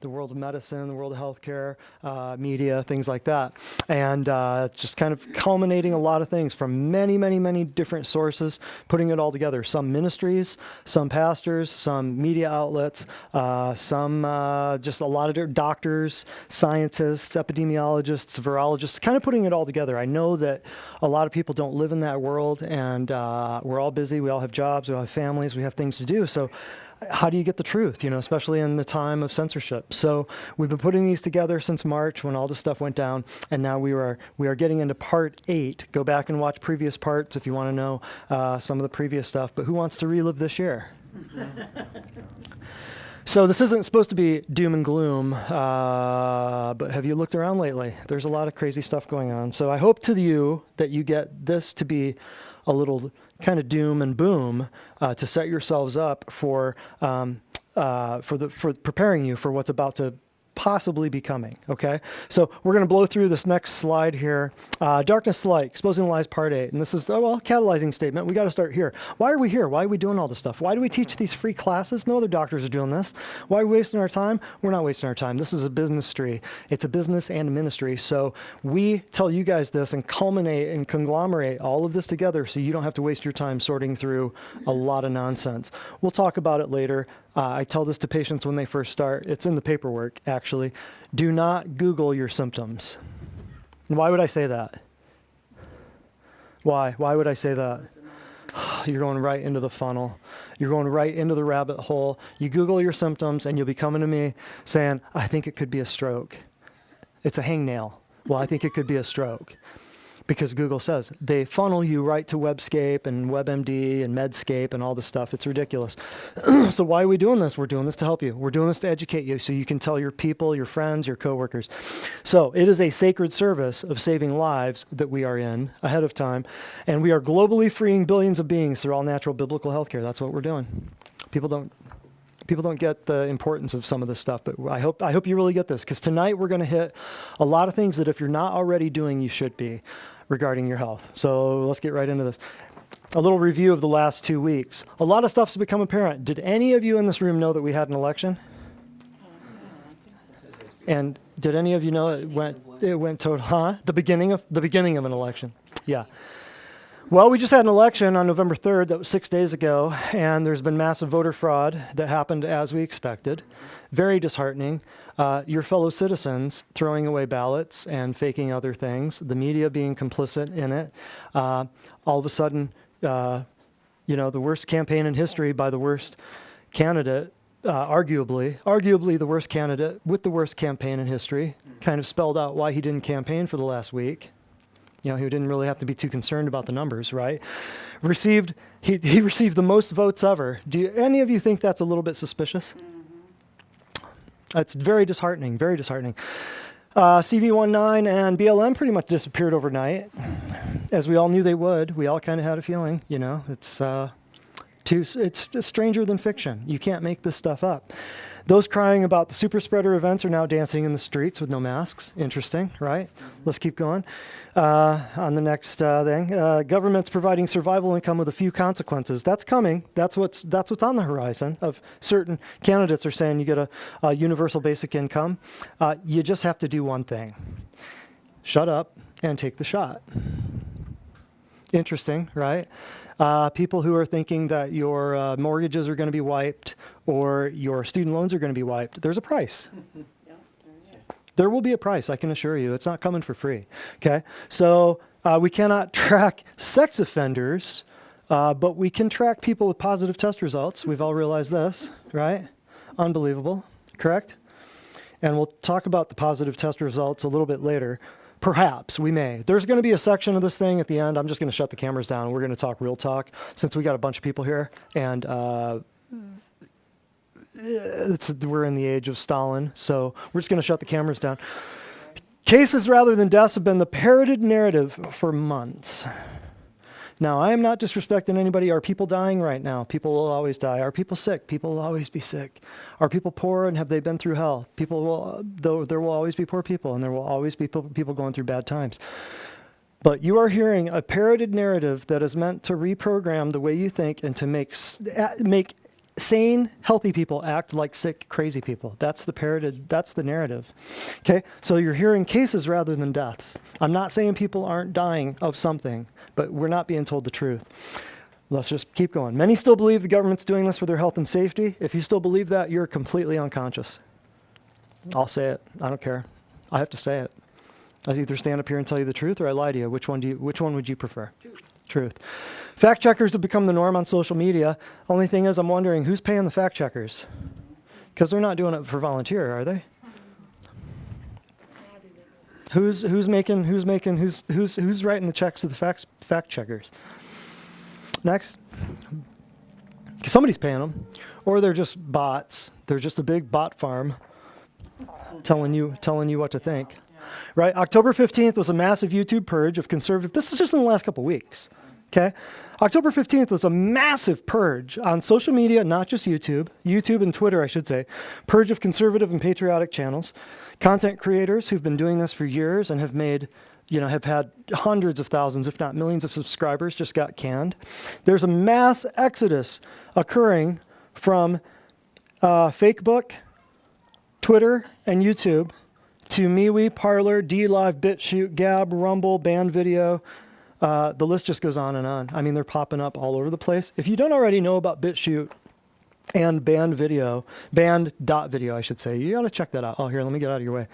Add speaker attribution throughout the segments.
Speaker 1: the world of medicine, the world of healthcare, media, things like that. And just kind of culminating a lot of things from many, many, many different sources, putting it all together. Some ministries, some pastors, some media outlets, some just a lot of different doctors, scientists, epidemiologists, virologists, kind of putting it all together. I know that a lot of people don't live in that world, and we're all busy. We all have jobs, we all have families, we have things to do. So how do you get the truth, especially in the time of censorship? So we've been putting these together since March when all this stuff went down, and now we are getting into part 8. Go back and watch previous parts if you want to know some of the previous stuff, but who wants to relive this year? So this isn't supposed to be doom and gloom, but have you looked around lately? There's a lot of crazy stuff going on. So I hope to you that you get this to be a little kind of doom and boom to set yourselves up for preparing you for what's about to possibly be coming, okay? So we're going to blow through this next slide here. Darkness to Light, Exposing Lies, Part 8. And this is, catalyzing statement. We got to start here. Why are we here? Why are we doing all this stuff? Why do we teach these free classes? No other doctors are doing this. Why are we wasting our time? We're not wasting our time. This is a business tree. It's a business and a ministry. So we tell you guys this and culminate and conglomerate all of this together so you don't have to waste your time sorting through a lot of nonsense. We'll talk about it later. I tell this to patients when they first start. It's in the paperwork, actually. Do not Google your symptoms. And why would I say that? Why? Why would I say that? You're going right into the funnel. You're going right into the rabbit hole. You Google your symptoms, and you'll be coming to me saying, I think it could be a stroke. It's a hangnail. Well, I think it could be a stroke. Because Google says they funnel you right to Webscape and WebMD and Medscape and all this stuff. It's ridiculous. So why are we doing this? We're doing this to help you. We're doing this to educate you so you can tell your people, your friends, your coworkers. So it is a sacred service of saving lives that we are in ahead of time. And we are globally freeing billions of beings through all natural biblical healthcare. That's what we're doing. People don't get the importance of some of this stuff, but I hope you really get this, because tonight we're going to hit a lot of things that if you're not already doing, you should be regarding your health. So let's get right into this. A little review of the last 2 weeks. A lot of stuff's become apparent. Did any of you in this room know that we had an election? And did any of you know it went total, the beginning of an election? Yeah. Well, we just had an election on November 3rd. That was 6 days ago, and there's been massive voter fraud that happened as we expected. Very disheartening. Your fellow citizens throwing away ballots and faking other things, the media being complicit in it. All of a sudden, the worst campaign in history by the worst candidate, arguably the worst candidate with the worst campaign in history, kind of spelled out why he didn't campaign for the last week. He didn't really have to be too concerned about the numbers, right? He received the most votes ever. Do any of you think that's a little bit suspicious? It's very disheartening, very disheartening. CV19 and BLM pretty much disappeared overnight, as we all knew they would. We all kind of had a feeling, it's stranger than fiction. You can't make this stuff up. Those crying about the super spreader events are now dancing in the streets with no masks. Interesting, right? Let's keep going. On the next thing, government's providing survival income with a few consequences. That's coming. That's what's on the horizon. Of certain candidates are saying you get a universal basic income. You just have to do one thing: shut up and take the shot. Interesting, right? People who are thinking that your mortgages are going to be wiped or your student loans are going to be wiped, there's a price. There will be a price, I can assure you. It's not coming for free, okay? So we cannot track sex offenders, but we can track people with positive test results. We've all realized this, right? Unbelievable, correct? And we'll talk about the positive test results a little bit later. Perhaps we may. There's going to be a section of this thing at the end. I'm just going to shut the cameras down. We're going to talk real talk since we got a bunch of people here. And we're in the age of Stalin. So we're just going to shut the cameras down. Cases rather than deaths have been the parroted narrative for months. Now, I am not disrespecting anybody. Are people dying right now? People will always die. Are people sick? People will always be sick. Are people poor and have they been through hell? There will always be poor people, and there will always be people going through bad times. But you are hearing a parroted narrative that is meant to reprogram the way you think and to make Sane, healthy people act like sick, crazy people. That's the narrative. Okay, so you're hearing cases rather than deaths. I'm not saying people aren't dying of something, but we're not being told the truth. Let's just keep going. Many still believe the government's doing this for their health and safety. If you still believe that, you're completely unconscious. I'll say it. I don't care. I have to say it. I either stand up here and tell you the truth or I lie to you. Which one would you prefer? Truth. Fact checkers have become the norm on social media. Only thing is, I'm wondering who's paying the fact checkers? Because they're not doing it for volunteer, are they? Who's writing the checks to the fact checkers? Next. Somebody's paying them, or they're just bots. They're just a big bot farm telling you what to think. Right? October 15th was a massive YouTube purge of conservative. This is just in the last couple weeks. Okay? October 15th was a massive purge on social media, not just YouTube and Twitter, I should say. Purge of conservative and patriotic channels. Content creators who've been doing this for years and have made, have had hundreds of thousands, if not millions of subscribers, just got canned. There's a mass exodus occurring from Facebook, Twitter, and YouTube to MeWe, Parler, DLive, BitChute, Gab, Rumble, Band Video. The list just goes on and on. I mean, they're popping up all over the place. If you don't already know about BitChute and band.video, I should say, you got to check that out. Oh, here, let me get out of your way.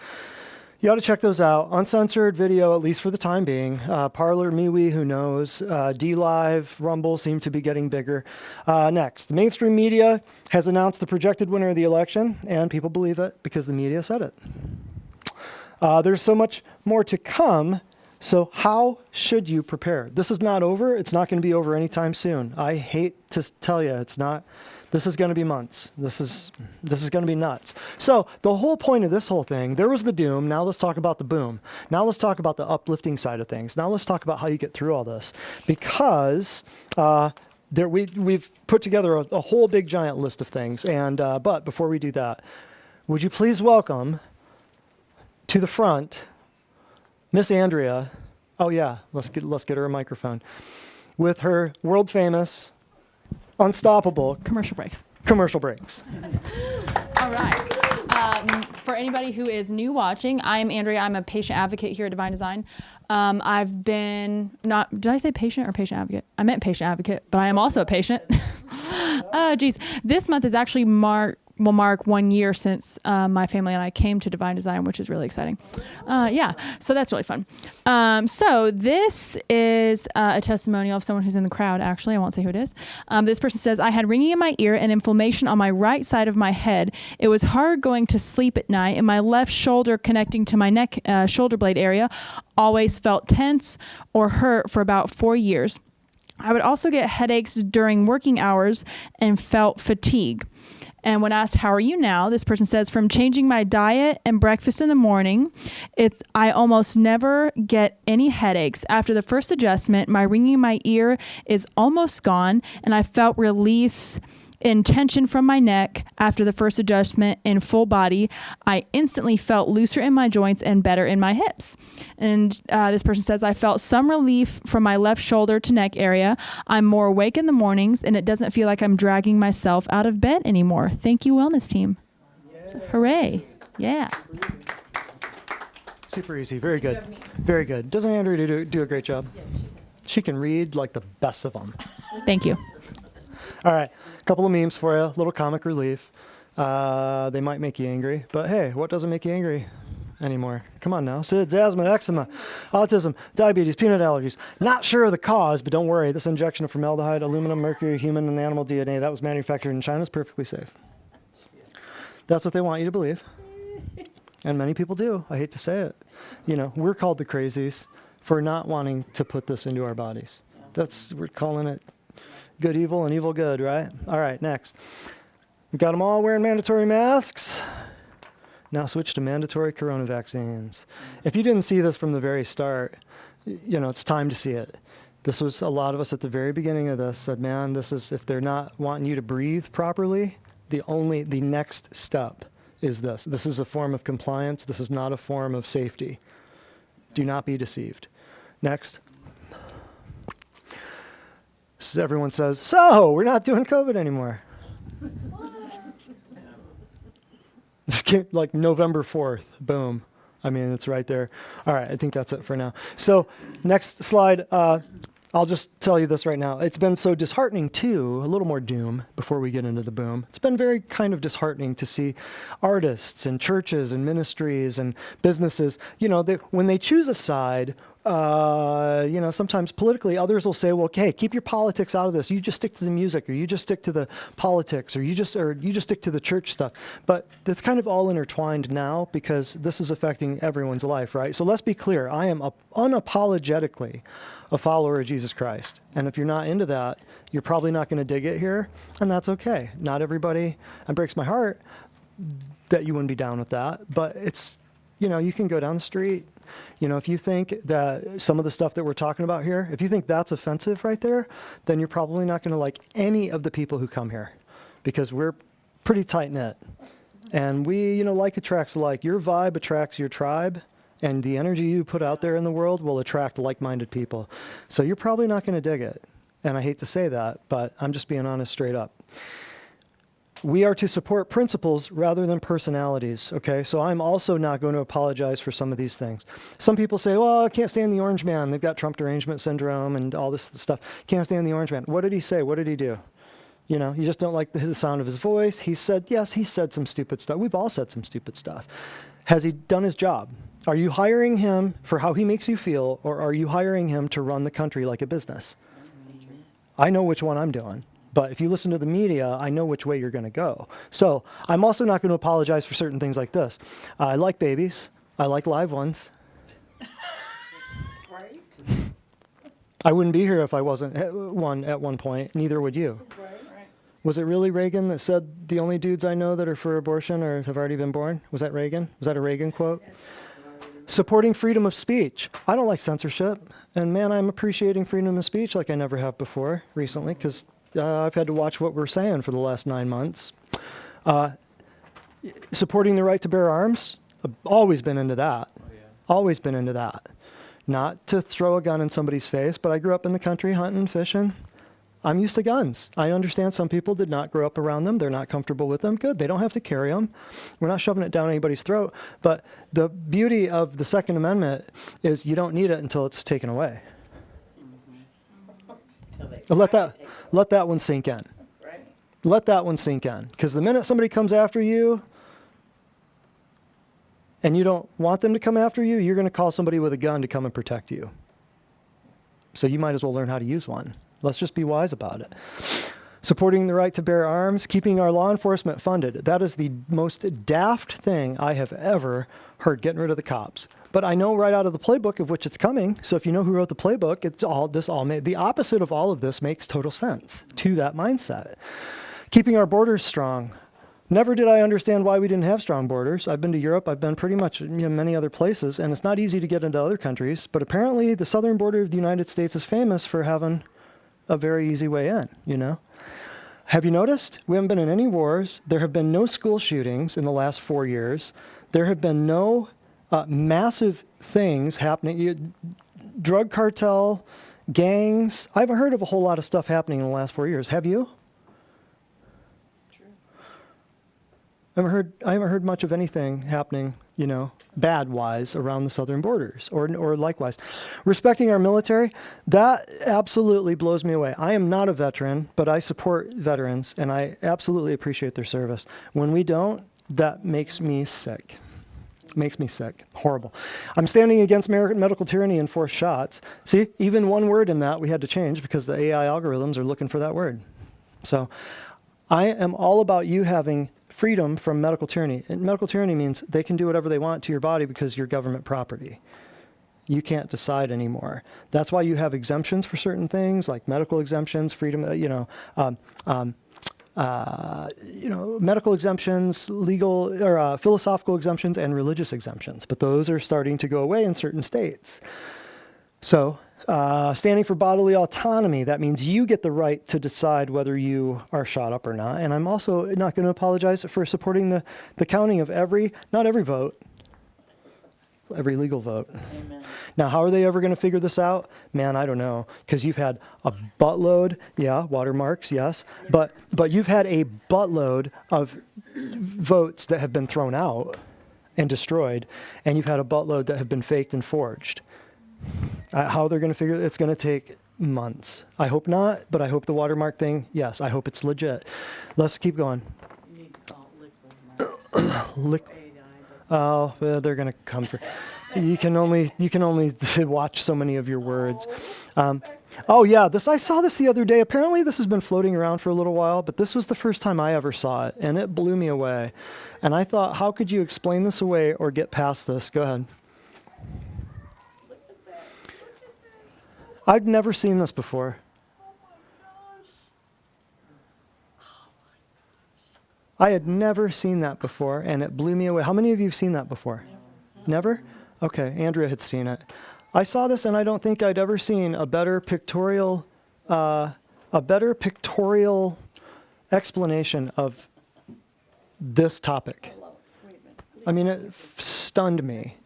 Speaker 1: You ought to check those out. Uncensored video, at least for the time being. Parler, MeWe, who knows? DLive, Rumble seem to be getting bigger. Next, the mainstream media has announced the projected winner of the election, and people believe it because the media said it. There's so much more to come. So how should you prepare? This is not over. It's not going to be over anytime soon. I hate to tell you, it's not. This is going to be months. This is going to be nuts. So the whole point of this whole thing, there was the doom. Now let's talk about the boom. Now let's talk about the uplifting side of things. Now let's talk about how you get through all this, because we've put together a whole big giant list of things. And but before we do that, would you please welcome to the front Miss Andrea? Oh yeah, let's get her a microphone with her world famous, unstoppable
Speaker 2: commercial breaks.
Speaker 1: All
Speaker 2: right. For anybody who is new watching, I'm Andrea. I'm a patient advocate here at Divine Design. I've been did I say patient or patient advocate? I meant patient advocate, but I am also a patient. Geez, this month is actually will mark 1 year since my family and I came to Divine Design, which is really exciting. Yeah, so that's really fun. So this is a testimonial of someone who's in the crowd, actually. I won't say who it is. This person says, I had ringing in my ear and inflammation on my right side of my head. It was hard going to sleep at night, and my left shoulder connecting to my neck, shoulder blade area, always felt tense or hurt for about 4 years. I would also get headaches during working hours and felt fatigue. And when asked, how are you now? This person says, from changing my diet and breakfast in the morning, I almost never get any headaches. After the first adjustment, my ringing in my ear is almost gone, and I felt release in tension from my neck after the first adjustment in full body. I instantly felt looser in my joints and better in my hips. And this person says, I felt some relief from my left shoulder to neck area. I'm more awake in the mornings, and it doesn't feel like I'm dragging myself out of bed anymore. Thank you, wellness team. So, hooray. Yeah.
Speaker 1: Super easy. Very good. Very good. Doesn't Andrea do a great job? She can read like the best of them.
Speaker 2: Thank you.
Speaker 1: All right, a couple of memes for you, a little comic relief. They might make you angry, but hey, what doesn't make you angry anymore? Come on now. SIDS, asthma, eczema, autism, diabetes, peanut allergies. Not sure of the cause, but don't worry. This injection of formaldehyde, aluminum, mercury, human and animal DNA that was manufactured in China is perfectly safe. That's what they want you to believe. And many people do. I hate to say it. We're called the crazies for not wanting to put this into our bodies. We're calling it good evil and evil good, right? All right, next. We've got them all wearing mandatory masks. Now switch to mandatory corona vaccines. If you didn't see this from the very start, it's time to see it. This was a lot of us at the very beginning of this said, man, this is, if they're not wanting you to breathe properly, the next step is this. This is a form of compliance. This is not a form of safety. Do not be deceived. Next. So everyone says, so we're not doing COVID anymore. like November 4th, boom. I mean, it's right there. All right, I think that's it for now. So next slide, I'll just tell you this right now. It's been so disheartening too, a little more doom before we get into the boom. It's been very kind of disheartening to see artists and churches and ministries and businesses, when they choose a side, sometimes politically, others will say, well, okay, keep your politics out of this. You just stick to the music, or you just stick to the politics, or you just stick to the church stuff. But that's kind of all intertwined now because this is affecting everyone's life, right? So let's be clear. I am unapologetically a follower of Jesus Christ. And if you're not into that, you're probably not going to dig it here, and that's okay. Not everybody, it breaks my heart that you wouldn't be down with that, but it's, you can go down the street. If you think that some of the stuff that we're talking about here, if you think that's offensive right there, then you're probably not going to like any of the people who come here because we're pretty tight knit. And we, like attracts like. Your vibe attracts your tribe, and the energy you put out there in the world will attract like-minded people. So you're probably not going to dig it. And I hate to say that, but I'm just being honest straight up. We are to support principles rather than personalities, okay? So I'm also not going to apologize for some of these things. Some people say, well, I can't stand the orange man. They've got Trump derangement syndrome and all this stuff. Can't stand the orange man. What did he say? What did he do? You just don't like the sound of his voice. He said some stupid stuff. We've all said some stupid stuff. Has he done his job? Are you hiring him for how he makes you feel, or are you hiring him to run the country like a business? I know which one I'm doing. But if you listen to the media, I know which way you're going to go. So I'm also not going to apologize for certain things like this. I like babies. I like live ones.
Speaker 3: Right?
Speaker 1: I wouldn't be here if I wasn't one at one point. Neither would you.
Speaker 3: Right.
Speaker 1: Was it really Reagan that said the only dudes I know that are for abortion or have already been born? Was that Reagan? Was that a Reagan quote? Supporting freedom of speech. I don't like censorship. And man, I'm appreciating freedom of speech like I never have before recently because I've had to watch what we're saying for the last 9 months. Supporting the right to bear arms. I've always been into that.
Speaker 4: Oh, yeah.
Speaker 1: Always been into that. Not to throw a gun in somebody's face, but I grew up in the country hunting, fishing. I'm used to guns. I understand some people did not grow up around them. They're not comfortable with them. Good. They don't have to carry them. We're not shoving it down anybody's throat. But the beauty of the Second Amendment is you don't need it until it's taken away. Let that one sink in.
Speaker 3: Right.
Speaker 1: Let that one sink in. Because the minute somebody comes after you and you don't want them to come after you, you're going to call somebody with a gun to come and protect you. So you might as well learn how to use one. Let's just be wise about it. Supporting the right to bear arms, keeping our law enforcement funded. That is the most daft thing I have ever heard, getting rid of the cops. But I know right out of the playbook of which it's coming. So if you know who wrote the playbook, the opposite of all of this makes total sense to that mindset. Keeping our borders strong. Never did I understand why we didn't have strong borders. I've been to Europe. I've been pretty much many other places, and it's not easy to get into other countries. But apparently the southern border of the United States is famous for having a very easy way in, Have you noticed? We haven't been in any wars. There have been no school shootings in the last 4 years. There have been no massive things happening. Drug cartel, gangs. I haven't heard of a whole lot of stuff happening in the last 4 years. Have you?
Speaker 3: True.
Speaker 1: I haven't heard much of anything happening, bad-wise around the southern borders or likewise. Respecting our military, that absolutely blows me away. I am not a veteran, but I support veterans, and I absolutely appreciate their service. When we don't, that makes me sick. Makes me sick. Horrible. I'm standing against medical tyranny and forced shots. See, even one word in that we had to change because the AI algorithms are looking for that word. So I am all about you having freedom from medical tyranny. And medical tyranny means they can do whatever they want to your body because you're government property. You can't decide anymore. That's why you have exemptions for certain things, like medical exemptions, freedom, medical exemptions, legal or philosophical exemptions, and religious exemptions. But those are starting to go away in certain states. So standing for bodily autonomy, that means you get the right to decide whether you are shot up or not. And I'm also not going to apologize for supporting the counting of not every vote, every legal vote.
Speaker 3: Amen.
Speaker 1: Now, how are they ever going to figure this out? Man, I don't know, because you've had a buttload, yeah, watermarks, yes, but you've had a buttload of votes that have been thrown out and destroyed, and you've had a buttload that have been faked and forged. How they're going to figure it, it's going to take months. I hope not, but I hope the watermark thing, yes, I hope it's legit. Let's keep going.
Speaker 3: You need to call it liquid. AI
Speaker 1: Oh, well, they're going to come for. You can only watch so many of your words. Oh yeah, I saw this the other day. Apparently, this has been floating around for a little while, but this was the first time I ever saw it, and it blew me away. And I thought, how could you explain this away or get past this? Go ahead. I'd never seen this before. I had never seen that before, and it blew me away. How many of you have seen that before? Never? Okay, Andrea had seen it. I saw this, and I don't think I'd ever seen a better pictorial explanation of this topic. I mean, it stunned me.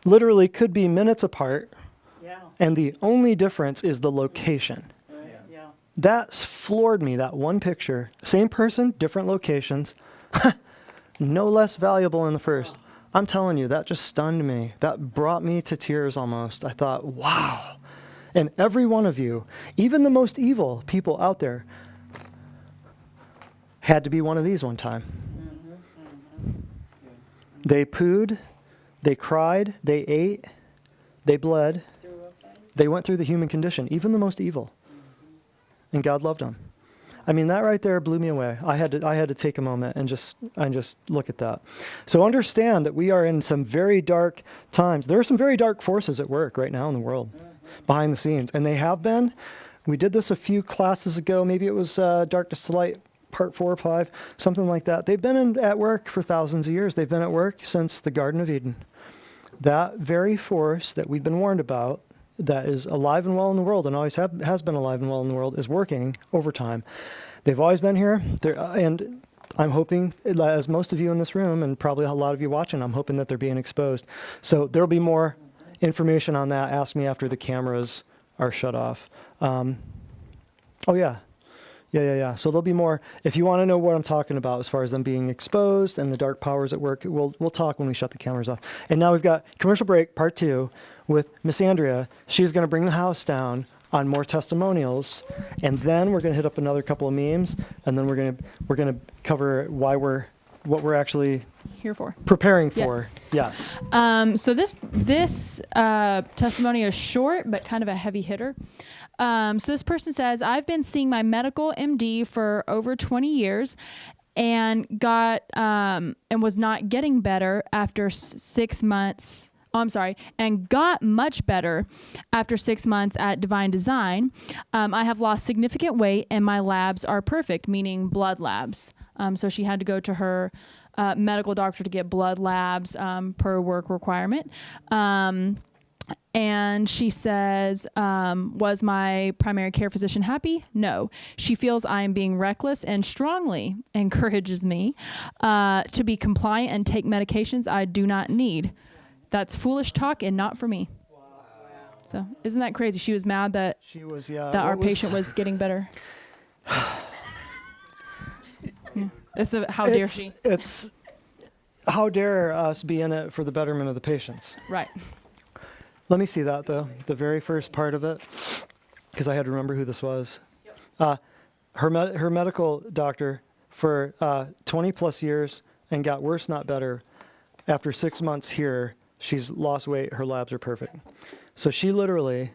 Speaker 1: Literally could be minutes apart,
Speaker 3: Yeah.
Speaker 1: and the only difference is the location.
Speaker 3: Yeah.
Speaker 1: That floored me, that one picture. Same person, different locations. No less valuable in the first. I'm telling you, that just stunned me. That brought me to tears almost. I thought, wow. And every one of you, even the most evil people out there, had to be one of these one time. They pooed, they cried, they ate, they bled. They went through the human condition, even the most evil. And God loved them. I mean, that right there blew me away. I had to take a moment and just look at that. So understand that we are in some very dark times. There are some very dark forces at work right now in the world, behind the scenes, and they have been. We did this a few classes ago. Maybe it was Darkness to Light, part 4 or 5, something like that. They've been at work for thousands of years. They've been at work since the Garden of Eden. That very force that we've been warned about, that is alive and well in the world and always has been alive and well in the world, is working overtime. They've always been here, and I'm hoping, as most of you in this room and probably a lot of you watching, I'm hoping that they're being exposed. So there'll be more information on that. Ask me after the cameras are shut off. Oh yeah. So there'll be more. If you want to know what I'm talking about as far as them being exposed and the dark powers at work, we'll talk when we shut the cameras off. And now we've got commercial break, part 2, with Miss Andrea. She's going to bring the house down on more testimonials, and then we're going to hit up another couple of memes, and then we're going to cover what we're actually
Speaker 2: Here for.
Speaker 1: preparing for. Yes.
Speaker 2: So this testimony is short but kind of a heavy hitter. So this person says, I've been seeing my medical MD for over 20 years and was not getting better after 6 months. And got much better after 6 months at Divine Design. I have lost significant weight and my labs are perfect, meaning blood labs. So she had to go to her medical doctor to get blood labs per work requirement. And she says, was my primary care physician happy? No. She feels I am being reckless and strongly encourages me to be compliant and take medications I do not need. That's foolish talk and not for me. Wow. So isn't that crazy? She was mad that our patient was getting better. How dare she?
Speaker 1: It's how dare us be in it for the betterment of the patients.
Speaker 2: Right.
Speaker 1: Let me see that, though, the very first part of it, because I had to remember who this was. Her medical doctor for 20 plus years and got worse, not better. After 6 months here, she's lost weight. Her labs are perfect. So she's a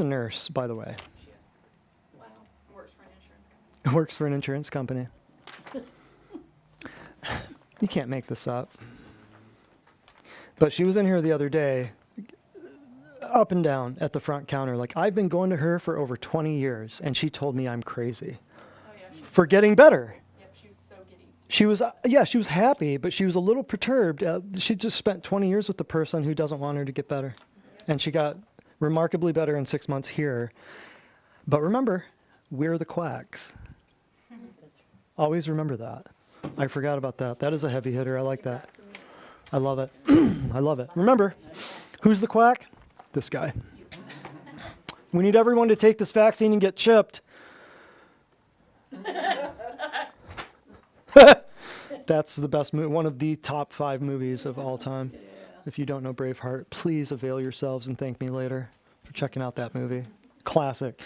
Speaker 1: nurse, by the way.
Speaker 2: Wow. Works for an insurance company.
Speaker 1: Works for an insurance company. You can't make this up. But she was in here the other day, up and down at the front counter. Like, I've been going to her for over 20 years, and she told me I'm crazy for getting better.
Speaker 2: Yep, she was so giddy.
Speaker 1: She was happy, but she was a little perturbed. She just spent 20 years with the person who doesn't want her to get better. And she got remarkably better in 6 months here. But remember, we're the quacks. Always remember that. I forgot about that. That is a heavy hitter. I like that. I love it. I love it. Remember, who's the quack? This guy. We need everyone to take this vaccine and get chipped. That's the best movie, one of the top 5 movies of all time. If you don't know Braveheart, please avail yourselves and thank me later for checking out that movie. Classic.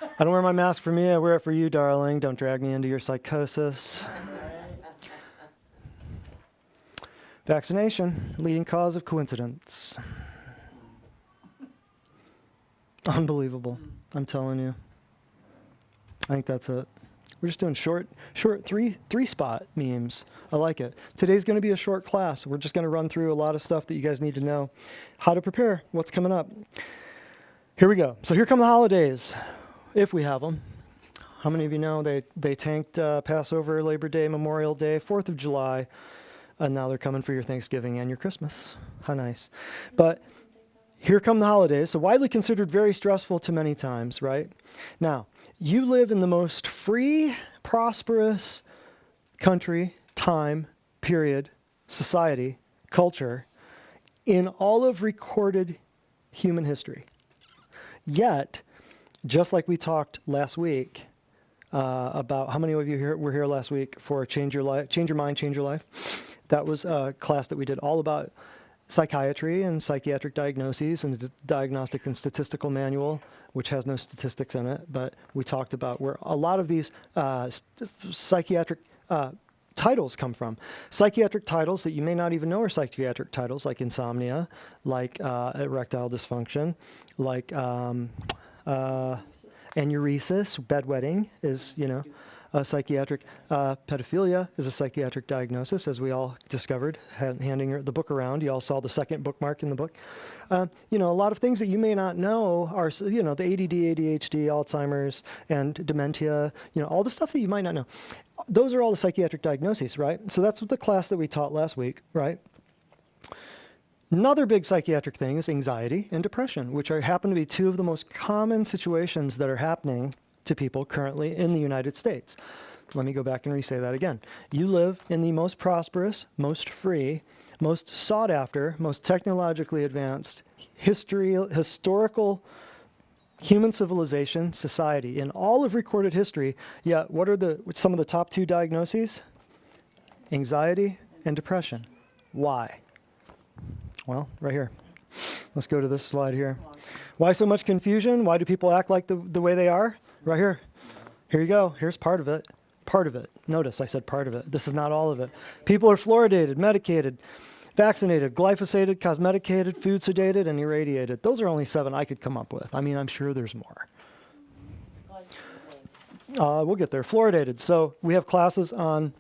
Speaker 1: I don't wear my mask for me, I wear it for you, darling. Don't drag me into your psychosis. Vaccination, leading cause of coincidence. Unbelievable. I'm telling you. I think that's it. We're just doing short three spot memes. I like it. Today's going to be a short class. We're just going to run through a lot of stuff that you guys need to know. How to prepare, what's coming up. Here we go. So here come the holidays, if we have them. How many of you know they tanked Passover, Labor Day, Memorial Day, 4th of July, and now they're coming for your Thanksgiving and your Christmas. How nice. But here come the holidays, so widely considered very stressful to many times, right? Now, you live in the most free, prosperous country, time, period, society, culture, in all of recorded human history. Yet, just like we talked last week about how many of you were here last week for Change Your Mind, Change Your Life? That was a class that we did all about psychiatry and psychiatric diagnoses and the Diagnostic and Statistical Manual, which has no statistics in it, but we talked about where a lot of these psychiatric titles come from. Psychiatric titles that you may not even know are psychiatric titles, like insomnia, like erectile dysfunction, like enuresis, bedwetting is, a psychiatric, pedophilia is a psychiatric diagnosis, as we all discovered, handing the book around. You all saw the second bookmark in the book. A lot of things that you may not know are, the ADD, ADHD, Alzheimer's, and dementia, all the stuff that you might not know. Those are all the psychiatric diagnoses, right? So that's what the class that we taught last week, right? Another big psychiatric thing is anxiety and depression, which happen to be 2 of the most common situations that are happening to people currently in the United States. Let me go back and re-say that again. You live in the most prosperous, most free, most sought after, most technologically advanced historical human civilization society in all of recorded history. Yet, what are some of the top 2 diagnoses? Anxiety and depression. Why? Well, right here. Let's go to this slide here. Why so much confusion? Why do people act like the way they are? Right here. Here you go. Here's part of it. Part of it. Notice I said part of it. This is not all of it. People are fluoridated, medicated, vaccinated, glyphosated, cosmeticated, food sedated, and irradiated. Those are only 7 I could come up with. I mean, I'm sure there's more. We'll get there. Fluoridated. So we have classes on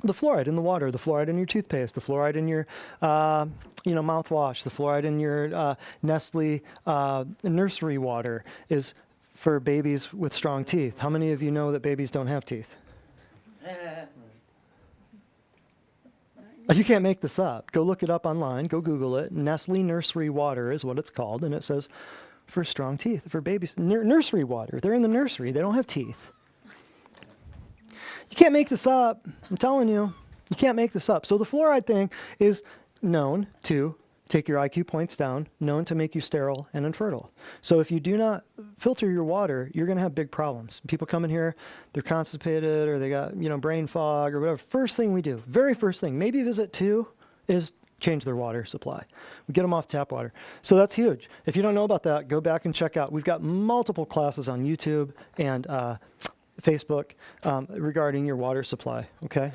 Speaker 1: the fluoride in the water, the fluoride in your toothpaste, the fluoride in your mouthwash, the fluoride in your Nestle nursery water is for babies with strong teeth. How many of you know that babies don't have teeth? You can't make this up. Go look it up online. Go Google it. Nestle nursery water is what it's called, and it says for strong teeth, for babies. Nursery water. They're in the nursery. They don't have teeth. You can't make this up. I'm telling you. You can't make this up. So the fluoride thing is known to take your IQ points down, known to make you sterile and infertile. So if you do not filter your water, you're going to have big problems. People come in here, they're constipated or they got, brain fog or whatever. First thing we do, very first thing, maybe visit 2, is change their water supply. We get them off tap water. So that's huge. If you don't know about that, go back and check out. We've got multiple classes on YouTube and Facebook regarding your water supply, okay?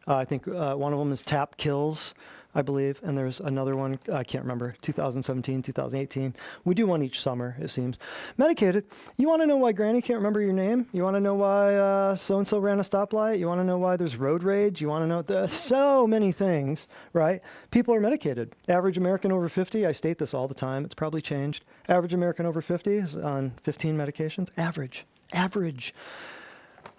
Speaker 1: I think one of them is Tap Kills, I believe, and there's another one, I can't remember, 2017, 2018. We do one each summer, it seems. Medicated. You want to know why Granny can't remember your name? You want to know why so-and-so ran a stoplight? You want to know why there's road rage? You want to know so many things, right? People are medicated. Average American over 50, I state this all the time, it's probably changed. Average American over 50 is on 15 medications. Average.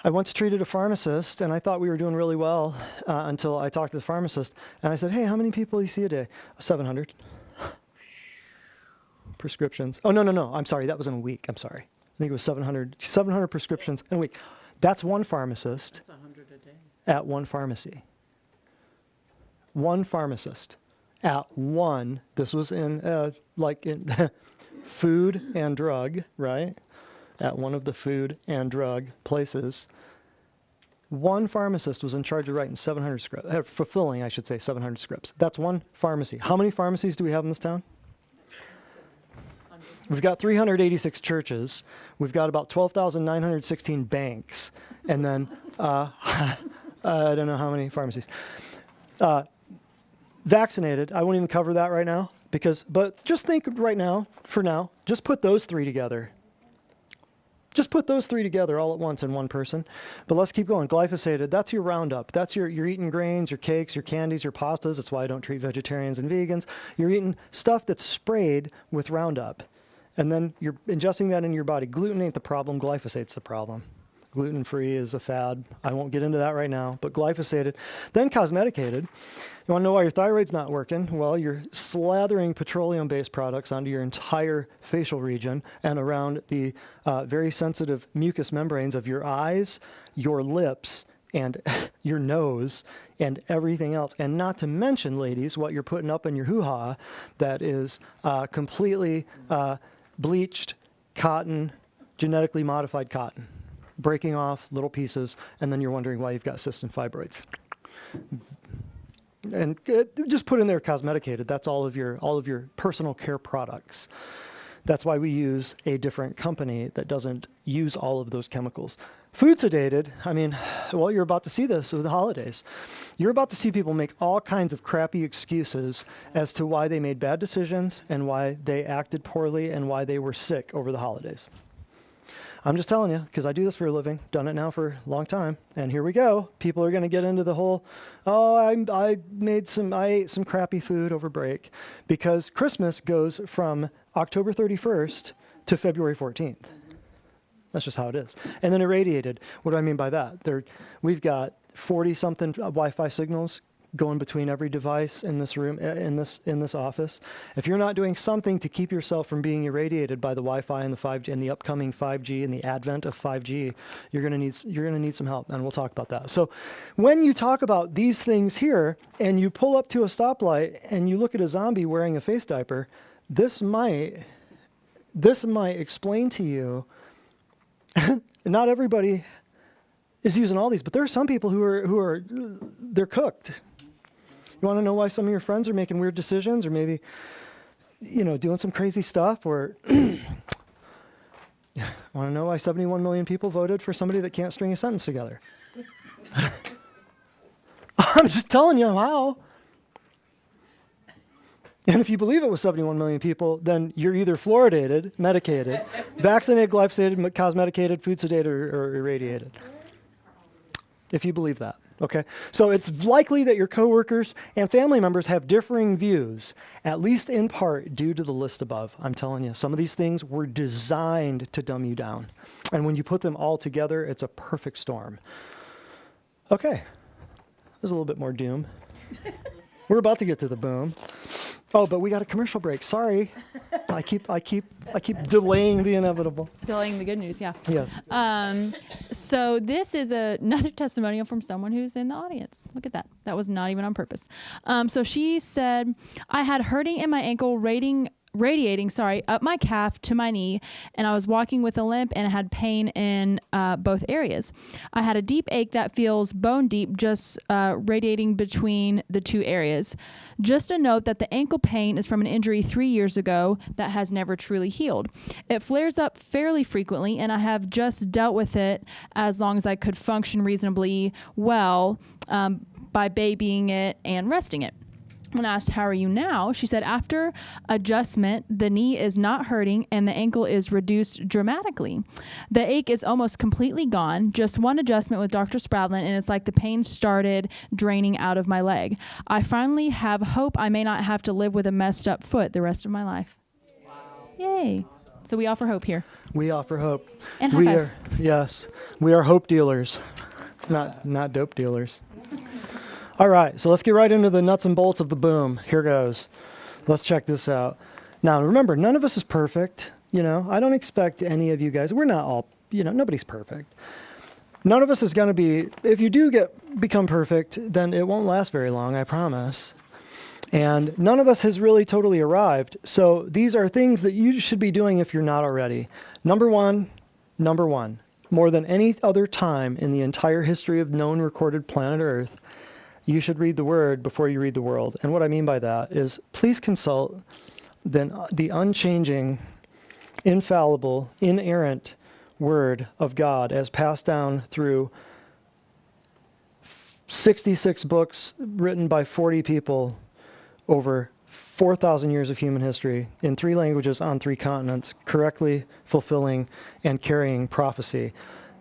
Speaker 1: I once treated a pharmacist, and I thought we were doing really well until I talked to the pharmacist. And I said, hey, how many people do you see a day? 700. Prescriptions. Oh, no. I'm sorry. That was in a week. I'm sorry. I think it was 700 prescriptions in a week. That's one pharmacist.
Speaker 3: That's 100 a day.
Speaker 1: At one pharmacy. One pharmacist at one. This was in like in food and drug, right? At one of the food and drug places. One pharmacist was in charge of writing 700 scripts, fulfilling, I should say, 700 scripts. That's one pharmacy. How many pharmacies do we have in this town? We've got 386 churches. We've got about 12,916 banks. And then, I don't know how many pharmacies. Vaccinated, I won't even cover that right now. But just think right now, for now, just put those three together. Just put those three together all at once in one person. But let's keep going. Glyphosated, that's your Roundup. That's you're eating grains, your cakes, your candies, your pastas. That's why I don't treat vegetarians and vegans. You're eating stuff that's sprayed with Roundup. And then you're ingesting that into your body. Gluten ain't the problem. Glyphosate's the problem. Gluten-free is a fad. I won't get into that right now. But glyphosated. Then cosmeticated. You want to know why your thyroid's not working? Well, you're slathering petroleum-based products onto your entire facial region and around the very sensitive mucous membranes of your eyes, your lips, and your nose, and everything else. And not to mention, ladies, what you're putting up in your hoo-ha that is completely bleached cotton, genetically modified cotton, breaking off little pieces, and then you're wondering why you've got cysts and fibroids. And just put in there cosmeticated. That's all of your personal care products. That's why we use a different company that doesn't use all of those chemicals. Food sedated, I mean, well, you're about to see this with the holidays. You're about to see people make all kinds of crappy excuses as to why they made bad decisions and why they acted poorly and why they were sick over the holidays. I'm just telling you, because I do this for a living, done it now for a long time, and here we go. People are going to get into the whole, oh, I ate some crappy food over break, because Christmas goes from October 31st to February 14th. That's just how it is. And then irradiated. What do I mean by that? We've got 40-something Wi-Fi signals going between every device in this room, in this office. If you're not doing something to keep yourself from being irradiated by the Wi-Fi and the 5G and the upcoming 5G and the advent of 5G, you're going to need some help, and we'll talk about that. So when you talk about these things here and you pull up to a stoplight and you look at a zombie wearing a face diaper, this might explain to you not everybody is using all these, but there are some people who are they're cooked. You want to know why some of your friends are making weird decisions, or maybe, doing some crazy stuff, or want to know why 71 million people voted for somebody that can't string a sentence together? I'm just telling you how. And if you believe it was 71 million people, then you're either fluoridated, medicated, vaccinated, glyphosated, cosmeticated, food sedated, or irradiated. If you believe that. Okay, so it's likely that your coworkers and family members have differing views, at least in part due to the list above. I'm telling you, some of these things were designed to dumb you down. And when you put them all together, it's a perfect storm. Okay, there's a little bit more doom. We're about to get to the boom. Oh, but we got a commercial break. Sorry. I keep delaying the inevitable.
Speaker 2: Delaying the good news, yeah.
Speaker 1: Yes.
Speaker 2: So this is another testimonial from someone who's in the audience. Look at that. That was not even on purpose. So she said, I had hurting in my ankle radiating up my calf to my knee, and I was walking with a limp and had pain in both areas. I had a deep ache that feels bone deep, just radiating between the two areas. Just a note that the ankle pain is from an injury 3 years ago that has never truly healed. It flares up fairly frequently, and I have just dealt with it as long as I could function reasonably well by babying it and resting it. When asked, how are you now? She said, after adjustment, the knee is not hurting and the ankle is reduced dramatically. The ache is almost completely gone. Just one adjustment with Dr. Spradlin, and it's like the pain started draining out of my leg. I finally have hope I may not have to live with a messed up foot the rest of my life. Wow. Yay. So we offer hope here.
Speaker 1: We offer hope.
Speaker 2: And high fives.
Speaker 1: Yes, we are hope dealers, not dope dealers. All right, so let's get right into the nuts and bolts of the boom. Here goes. Let's check this out. Now, remember, none of us is perfect. I don't expect any of you guys. We're not all, nobody's perfect. None of us is going to be, if you do become perfect, then it won't last very long, I promise. And none of us has really totally arrived. So these are things that you should be doing if you're not already. Number one, more than any other time in the entire history of known recorded planet Earth, you should read the Word before you read the world. And what I mean by that is please consult the unchanging, infallible, inerrant Word of God as passed down through 66 books written by 40 people over 4,000 years of human history in 3 languages on 3 continents, correctly fulfilling and carrying prophecy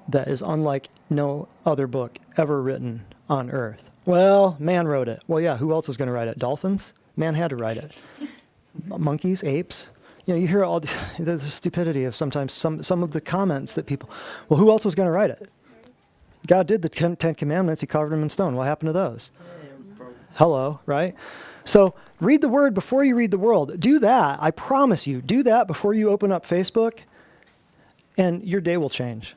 Speaker 1: that is unlike no other book ever written on earth. Well, man wrote it. Well, yeah, who else was going to write it? Dolphins? Man had to write it. Monkeys, apes? You know, you hear all the stupidity of sometimes some of the comments that people, well, who else was going to write it? God did the 10 Commandments. He carved them in stone. What happened to those? Hello, right? So read the Word before you read the world. Do that. I promise you. Do that before you open up Facebook, and your day will change.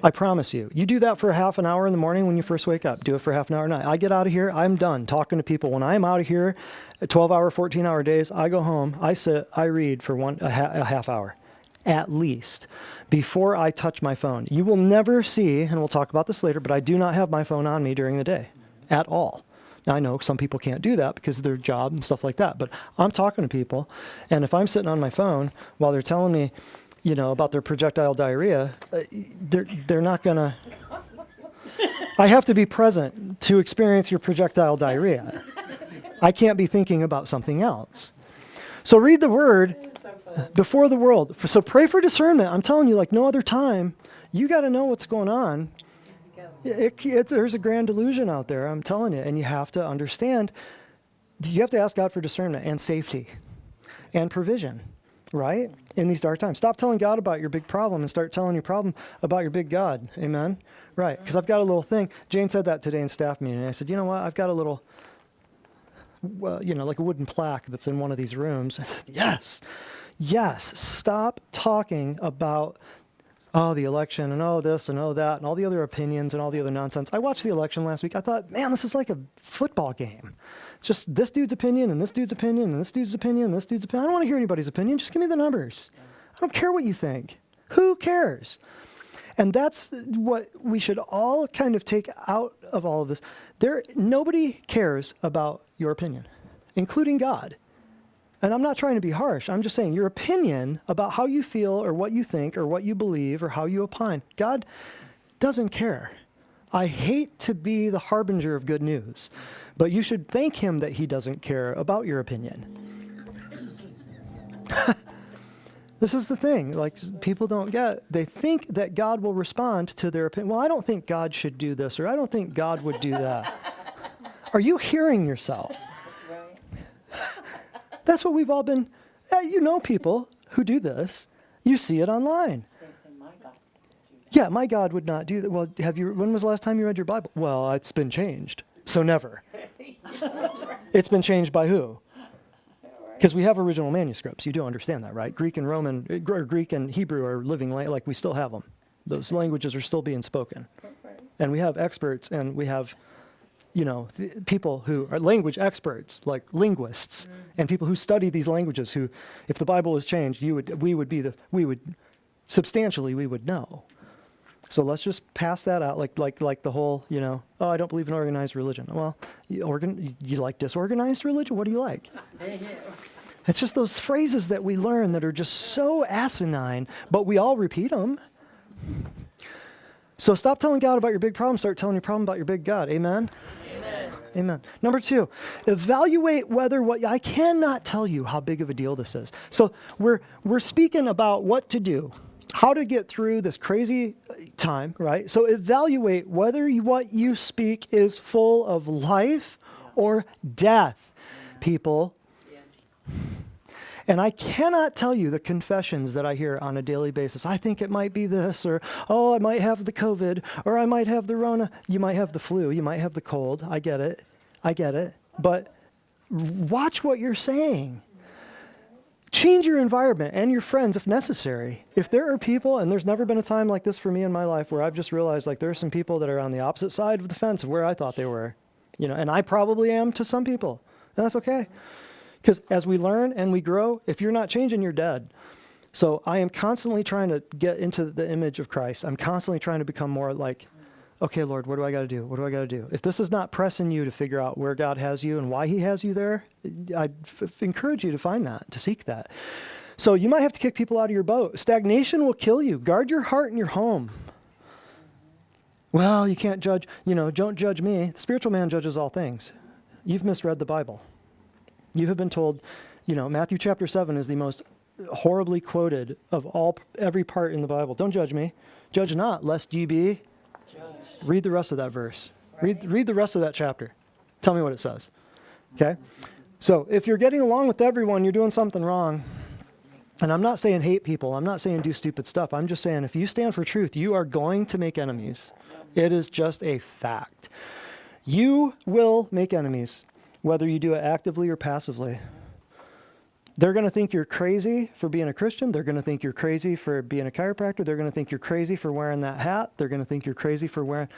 Speaker 1: I promise you. You do that for half an hour in the morning when you first wake up. Do it for half an hour at night. I get out of here. I'm done talking to people. When I'm out of here, 12-hour, 14-hour days, I go home. I sit. I read for a half hour, at least, before I touch my phone. You will never see, and we'll talk about this later, but I do not have my phone on me during the day at all. Now, I know some people can't do that because of their job and stuff like that, but I'm talking to people, and if I'm sitting on my phone while they're telling me, you know, about their projectile diarrhea, they're not going to... I have to be present to experience your projectile diarrhea. I can't be thinking about something else. So read the Word before the world. So pray for discernment. I'm telling you, like no other time, you got to know what's going on. There's a grand delusion out there, I'm telling you, and you have to understand, you have to ask God for discernment and safety and provision, right? In these dark times. Stop telling God about your big problem and start telling your problem about your big God. Amen? Right. Because I've got a little thing. Jane said that today in staff meeting. I said, you know what? I've got a little, well, you know, like a wooden plaque that's in one of these rooms. I said, yes. Stop talking about, oh, the election and oh, this and oh, that and all the other opinions and all the other nonsense. I watched the election last week. I thought, man, this is like a football game. Just this dude's opinion and this dude's opinion and this dude's opinion and this dude's opinion. I don't want to hear anybody's opinion. Just give me the numbers. I don't care what you think. Who cares? And that's what we should all kind of take out of all of this. Nobody cares about your opinion, including God. And I'm not trying to be harsh. I'm just saying your opinion about how you feel or what you think or what you believe or how you opine, God doesn't care. I hate to be the harbinger of good news, but you should thank him that he doesn't care about your opinion. This is the thing, like people don't get, they think that God will respond to their opinion. Well, I don't think God should do this, or I don't think God would do that. Are you hearing yourself? That's what we've all been, you know people who do this. You see it online.
Speaker 3: They say, my God would do that.
Speaker 1: Yeah, my God would not do that. Well, when was the last time you read your Bible? Well, it's been changed. So never. It's been changed by who? Because we have original manuscripts. You do understand that, right? Greek and Roman, or Greek and Hebrew are living, like we still have them. Those languages are still being spoken. And we have experts, and we have, you know, people who are language experts, like linguists, and people who study these languages who, if the Bible is changed, we would know. So let's just pass that out, like the whole, you know, oh, I don't believe in organized religion. Well, you like disorganized religion? What do you like? It's just those phrases that we learn that are just so asinine, but we all repeat them. So stop telling God about your big problem. Start telling your problem about your big God. Amen? Amen. Number 2, evaluate whether I cannot tell you how big of a deal this is. So we're speaking about what to do, how to get through this crazy time, right? So evaluate whether what you speak is full of life or death, people. And I cannot tell you the confessions that I hear on a daily basis. I think it might be this, or, oh, I might have the COVID, or I might have the Rona. You might have the flu. You might have the cold. I get it. But watch what you're saying. Change your environment and your friends if necessary. If there are people, and there's never been a time like this for me in my life where I've just realized like there are some people that are on the opposite side of the fence of where I thought they were, you know, and I probably am to some people. And that's okay. Because as we learn and we grow, if you're not changing, you're dead. So I am constantly trying to get into the image of Christ. I'm constantly trying to become more like, okay, Lord, what do I got to do? What do I got to do? If this is not pressing you to figure out where God has you and why he has you there, I encourage you to find that, to seek that. So you might have to kick people out of your boat. Stagnation will kill you. Guard your heart and your home. Well, you can't judge, don't judge me. The spiritual man judges all things. You've misread the Bible. You have been told, Matthew chapter 7 is the most horribly quoted of every part in the Bible. Don't judge me. Judge not, lest ye be. Read the rest of that verse. Read the rest of that chapter. Tell me what it says. Okay? So if you're getting along with everyone, you're doing something wrong. And I'm not saying hate people. I'm not saying do stupid stuff. I'm just saying if you stand for truth, you are going to make enemies. It is just a fact. You will make enemies, whether you do it actively or passively. They're going to think you're crazy for being a Christian. They're going to think you're crazy for being a chiropractor. They're going to think you're crazy for wearing that hat. They're going to think you're crazy for wearing...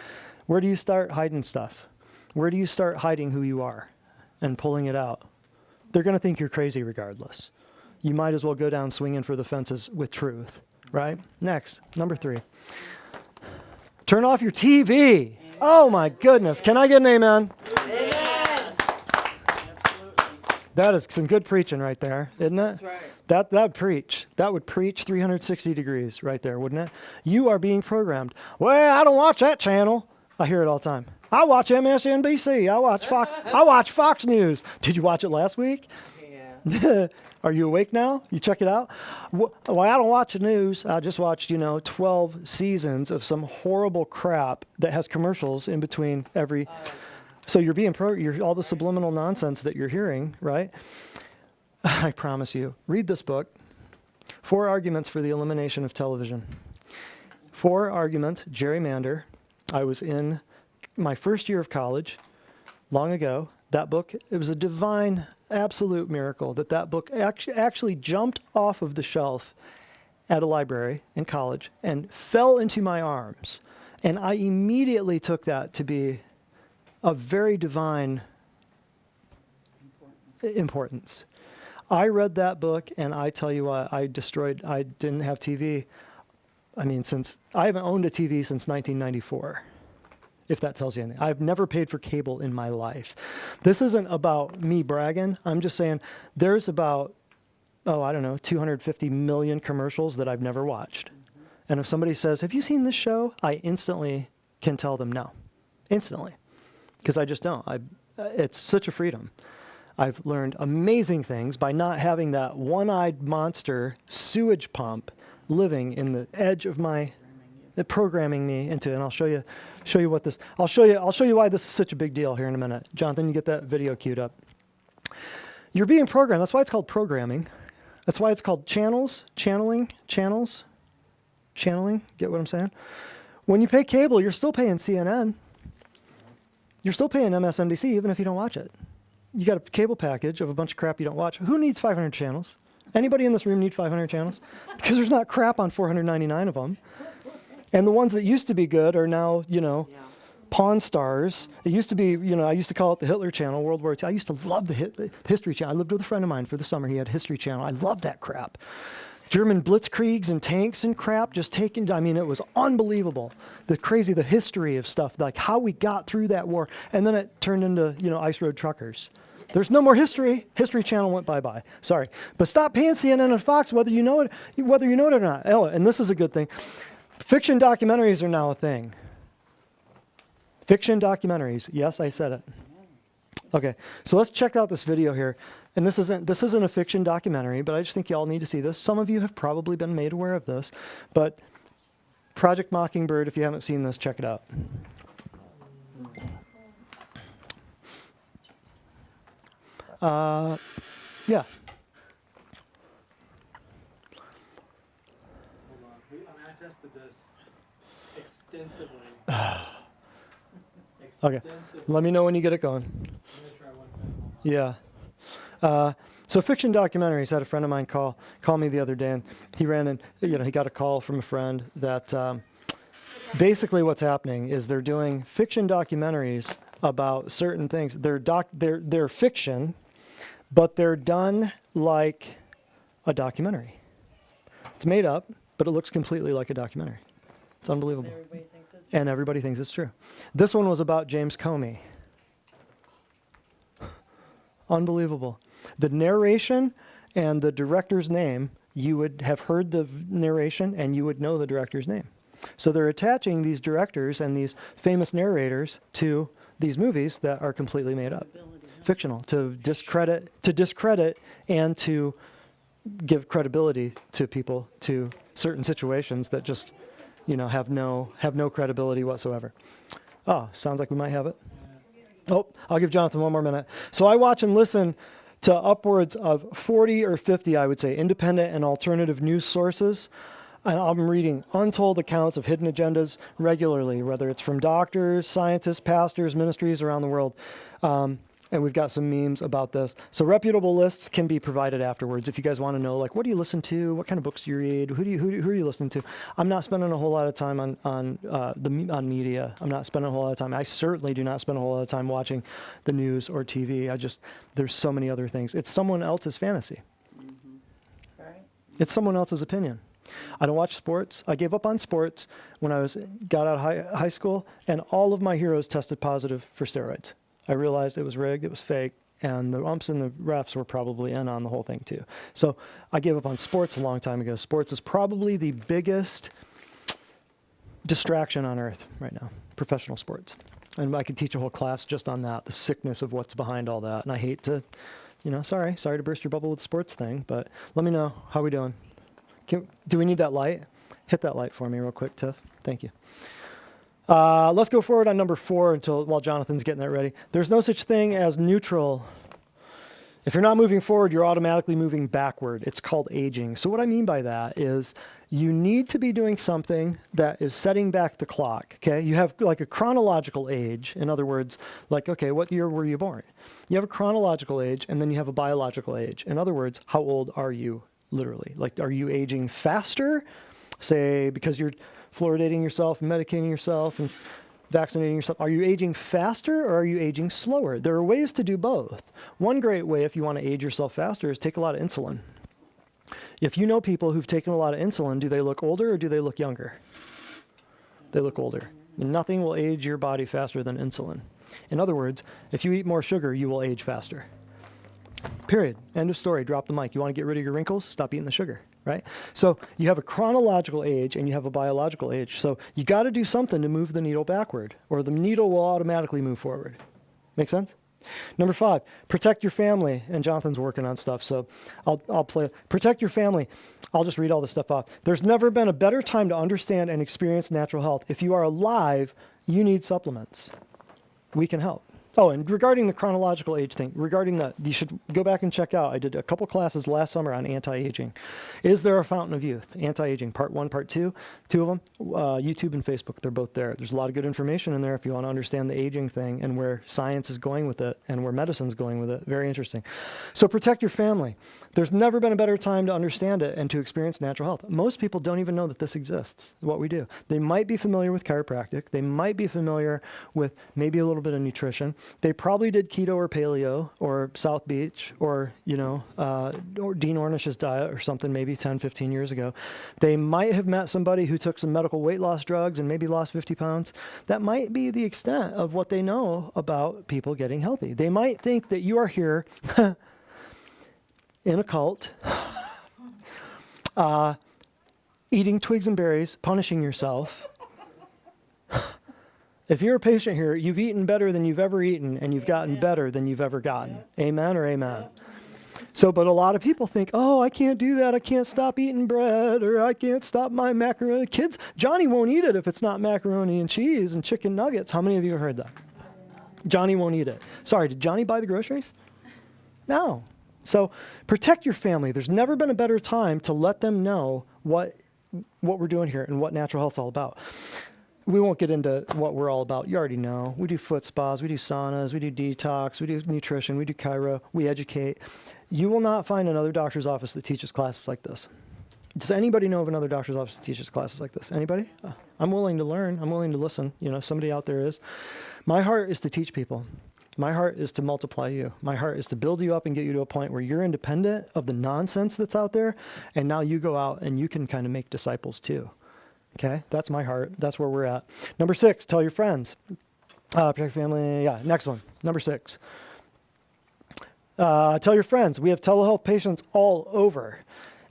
Speaker 1: Where do you start hiding stuff? Where do you start hiding who you are and pulling it out? They're going to think you're crazy regardless. You might as well go down swinging for the fences with truth, right? Next, number 3. Turn off your TV. Oh my goodness. Can I get an amen?
Speaker 3: Amen.
Speaker 1: That is some good preaching right there, isn't it?
Speaker 3: That's right.
Speaker 1: That would preach. That would preach 360 degrees right there, wouldn't it? You are being programmed. Well, I don't watch that channel. I hear it all the time. I watch MSNBC. I watch Fox. I watch Fox News. Did you watch it last week?
Speaker 3: Yeah.
Speaker 1: Are you awake now? You check it out? Well, I don't watch the news. I just watched, 12 seasons of some horrible crap that has commercials in between every... So you're being you're all the subliminal nonsense that you're hearing, right? I promise you. Read this book. 4 Arguments for the Elimination of Television. 4 Arguments, gerrymander. I was in my first year of college, long ago. That book, it was a divine, absolute miracle that book actually jumped off of the shelf at a library in college and fell into my arms. And I immediately took that to be a very divine importance. I read that book, and I tell you what, I didn't have TV. I haven't owned a TV since 1994, if that tells you anything. I've never paid for cable in my life. This isn't about me bragging. I'm just saying there's about, 250 million commercials that I've never watched. And if somebody says, have you seen this show? I instantly can tell them no. Instantly. Because I just don't. It's such a freedom. I've learned amazing things by not having that one-eyed monster sewage pump living in the edge of my programming me into. And I'll show you what this. I'll show you why this is such a big deal here in a minute. Jonathan, you get that video queued up. You're being programmed. That's why it's called programming. That's why it's called channeling. Get what I'm saying? When you pay cable, you're still paying CNN. You're still paying MSNBC even if you don't watch it. You got a cable package of a bunch of crap you don't watch. Who needs 500 channels? Anybody in this room need 500 channels? Because there's not crap on 499 of them. And the ones that used to be good are now, Pawn Stars. It used to be, I used to call it the Hitler Channel, World War II. I used to love the History Channel. I lived with a friend of mine for the summer. He had History Channel. I loved that crap. German blitzkriegs and tanks and crap just taken, it was unbelievable. The history of stuff, like how we got through that war. And then it turned into, ice road truckers. There's no more history. History Channel went bye-bye. Sorry. But stop paying CNN and Fox whether you know it or not. Oh, and this is a good thing. Fiction documentaries are now a thing. Fiction documentaries. Yes, I said it. Okay, so let's check out this video here. And this isn't a fiction documentary, but I just think you all need to see this. Some of you have probably been made aware of this, but Project Mockingbird, if you haven't seen this, check it out. Yeah.
Speaker 4: I tested this extensively.
Speaker 1: Okay, let me know when you get it going.
Speaker 4: I'm gonna try one thing.
Speaker 1: Yeah. So fiction documentaries, I had a friend of mine call me the other day, and he ran in, he got a call from a friend that basically what's happening is they're doing fiction documentaries about certain things. They're fiction, but they're done like a documentary. It's made up, but it looks completely like a documentary. It's unbelievable.
Speaker 3: Everybody thinks it's
Speaker 1: And everybody thinks it's true. This one was about James Comey. Unbelievable. The narration and the director's name, you would have heard the narration and you would know the director's name. So they're attaching these directors and these famous narrators to these movies that are completely made up, fictional, to discredit and to give credibility to people, to certain situations that just, have no credibility whatsoever. Oh, sounds like we might have it. Oh, I'll give Jonathan one more minute. So I watch and listen to upwards of 40 or 50, I would say, independent and alternative news sources. And I'm reading untold accounts of hidden agendas regularly, whether it's from doctors, scientists, pastors, ministries around the world. And we've got some memes about this. So reputable lists can be provided afterwards if you guys want to know, like, what do you listen to? What kind of books do you read? Who are you listening to? I'm not spending a whole lot of time on media. I'm not spending a whole lot of time. I certainly do not spend a whole lot of time watching the news or TV. There's so many other things. It's someone else's fantasy.
Speaker 3: right.
Speaker 1: It's someone else's opinion. I don't watch sports. I gave up on sports when I got out of high school, and all of my heroes tested positive for steroids. I realized it was rigged, it was fake, and the umps and the refs were probably in on the whole thing too. So I gave up on sports a long time ago. Sports is probably the biggest distraction on earth right now, professional sports. And I could teach a whole class just on that, the sickness of what's behind all that. And I hate to, sorry to burst your bubble with the sports thing, but let me know, how we doing? Do we need that light? Hit that light for me real quick, Tiff. Thank you. Let's go forward on number 4 while Jonathan's getting that ready. There's no such thing as neutral. If you're not moving forward, you're automatically moving backward. It's called aging. So what I mean by that is you need to be doing something that is setting back the clock, okay? You have like a chronological age. In other words, like, okay, what year were you born? You have a chronological age, and then you have a biological age. In other words, how old are you, literally? Like, are you aging faster, say, because you're fluoridating yourself and medicating yourself and vaccinating yourself? Are you aging faster or are you aging slower? There are ways to do both. One great way, if you want to age yourself faster, is take a lot of insulin. If you know people who've taken a lot of insulin, do they look older or do they look younger? They look older. And nothing will age your body faster than insulin. In other words, if you eat more sugar, you will age faster. Period. End of story. Drop the mic. You want to get rid of your wrinkles? Stop eating the sugar, right? So you have a chronological age and you have a biological age. So you got to do something to move the needle backward, or the needle will automatically move forward. Make sense? Number 5, protect your family. And Jonathan's working on stuff, so I'll play. Protect your family. I'll just read all this stuff off. There's never been a better time to understand and experience natural health. If you are alive, you need supplements. We can help. Oh, and regarding the chronological age thing, you should go back and check out. I did a couple classes last summer on anti-aging. Is there a fountain of youth? Anti-aging, part 1, part 2, 2 of them. YouTube and Facebook, they're both there. There's a lot of good information in there if you want to understand the aging thing and where science is going with it and where medicine's going with it. Very interesting. So protect your family. There's never been a better time to understand it and to experience natural health. Most people don't even know that this exists, what we do. They might be familiar with chiropractic. They might be familiar with maybe a little bit of nutrition. They probably did keto or paleo or South Beach or, or Dean Ornish's diet or something maybe 10, 15 years ago. They might have met somebody who took some medical weight loss drugs and maybe lost 50 pounds. That might be the extent of what they know about people getting healthy. They might think that you are here in a cult, eating twigs and berries, punishing yourself. If you're a patient here, you've eaten better than you've ever eaten, and you've gotten better than you've ever gotten. Amen or amen? So, but a lot of people think, oh, I can't do that. I can't stop eating bread, or I can't stop my macaroni. Kids, Johnny won't eat it if it's not macaroni and cheese and chicken nuggets. How many of you have heard that? Johnny won't eat it. Sorry, did Johnny buy the groceries? No. So protect your family. There's never been a better time to let them know what we're doing here and what natural health's all about. We won't get into what we're all about. You already know. We do foot spas, we do saunas, we do detox, we do nutrition, we do chiro, we educate. You will not find another doctor's office that teaches classes like this. Does anybody know of another doctor's office that teaches classes like this? Anybody? I'm willing to learn. I'm willing to listen. If somebody out there is. My heart is to teach people. My heart is to multiply you. My heart is to build you up and get you to a point where you're independent of the nonsense that's out there. And now you go out and you can kind of make disciples too. Okay, that's my heart. That's where we're at. Number 6, tell your friends. Protect your family. Yeah, next one. Number 6. Tell your friends. We have telehealth patients all over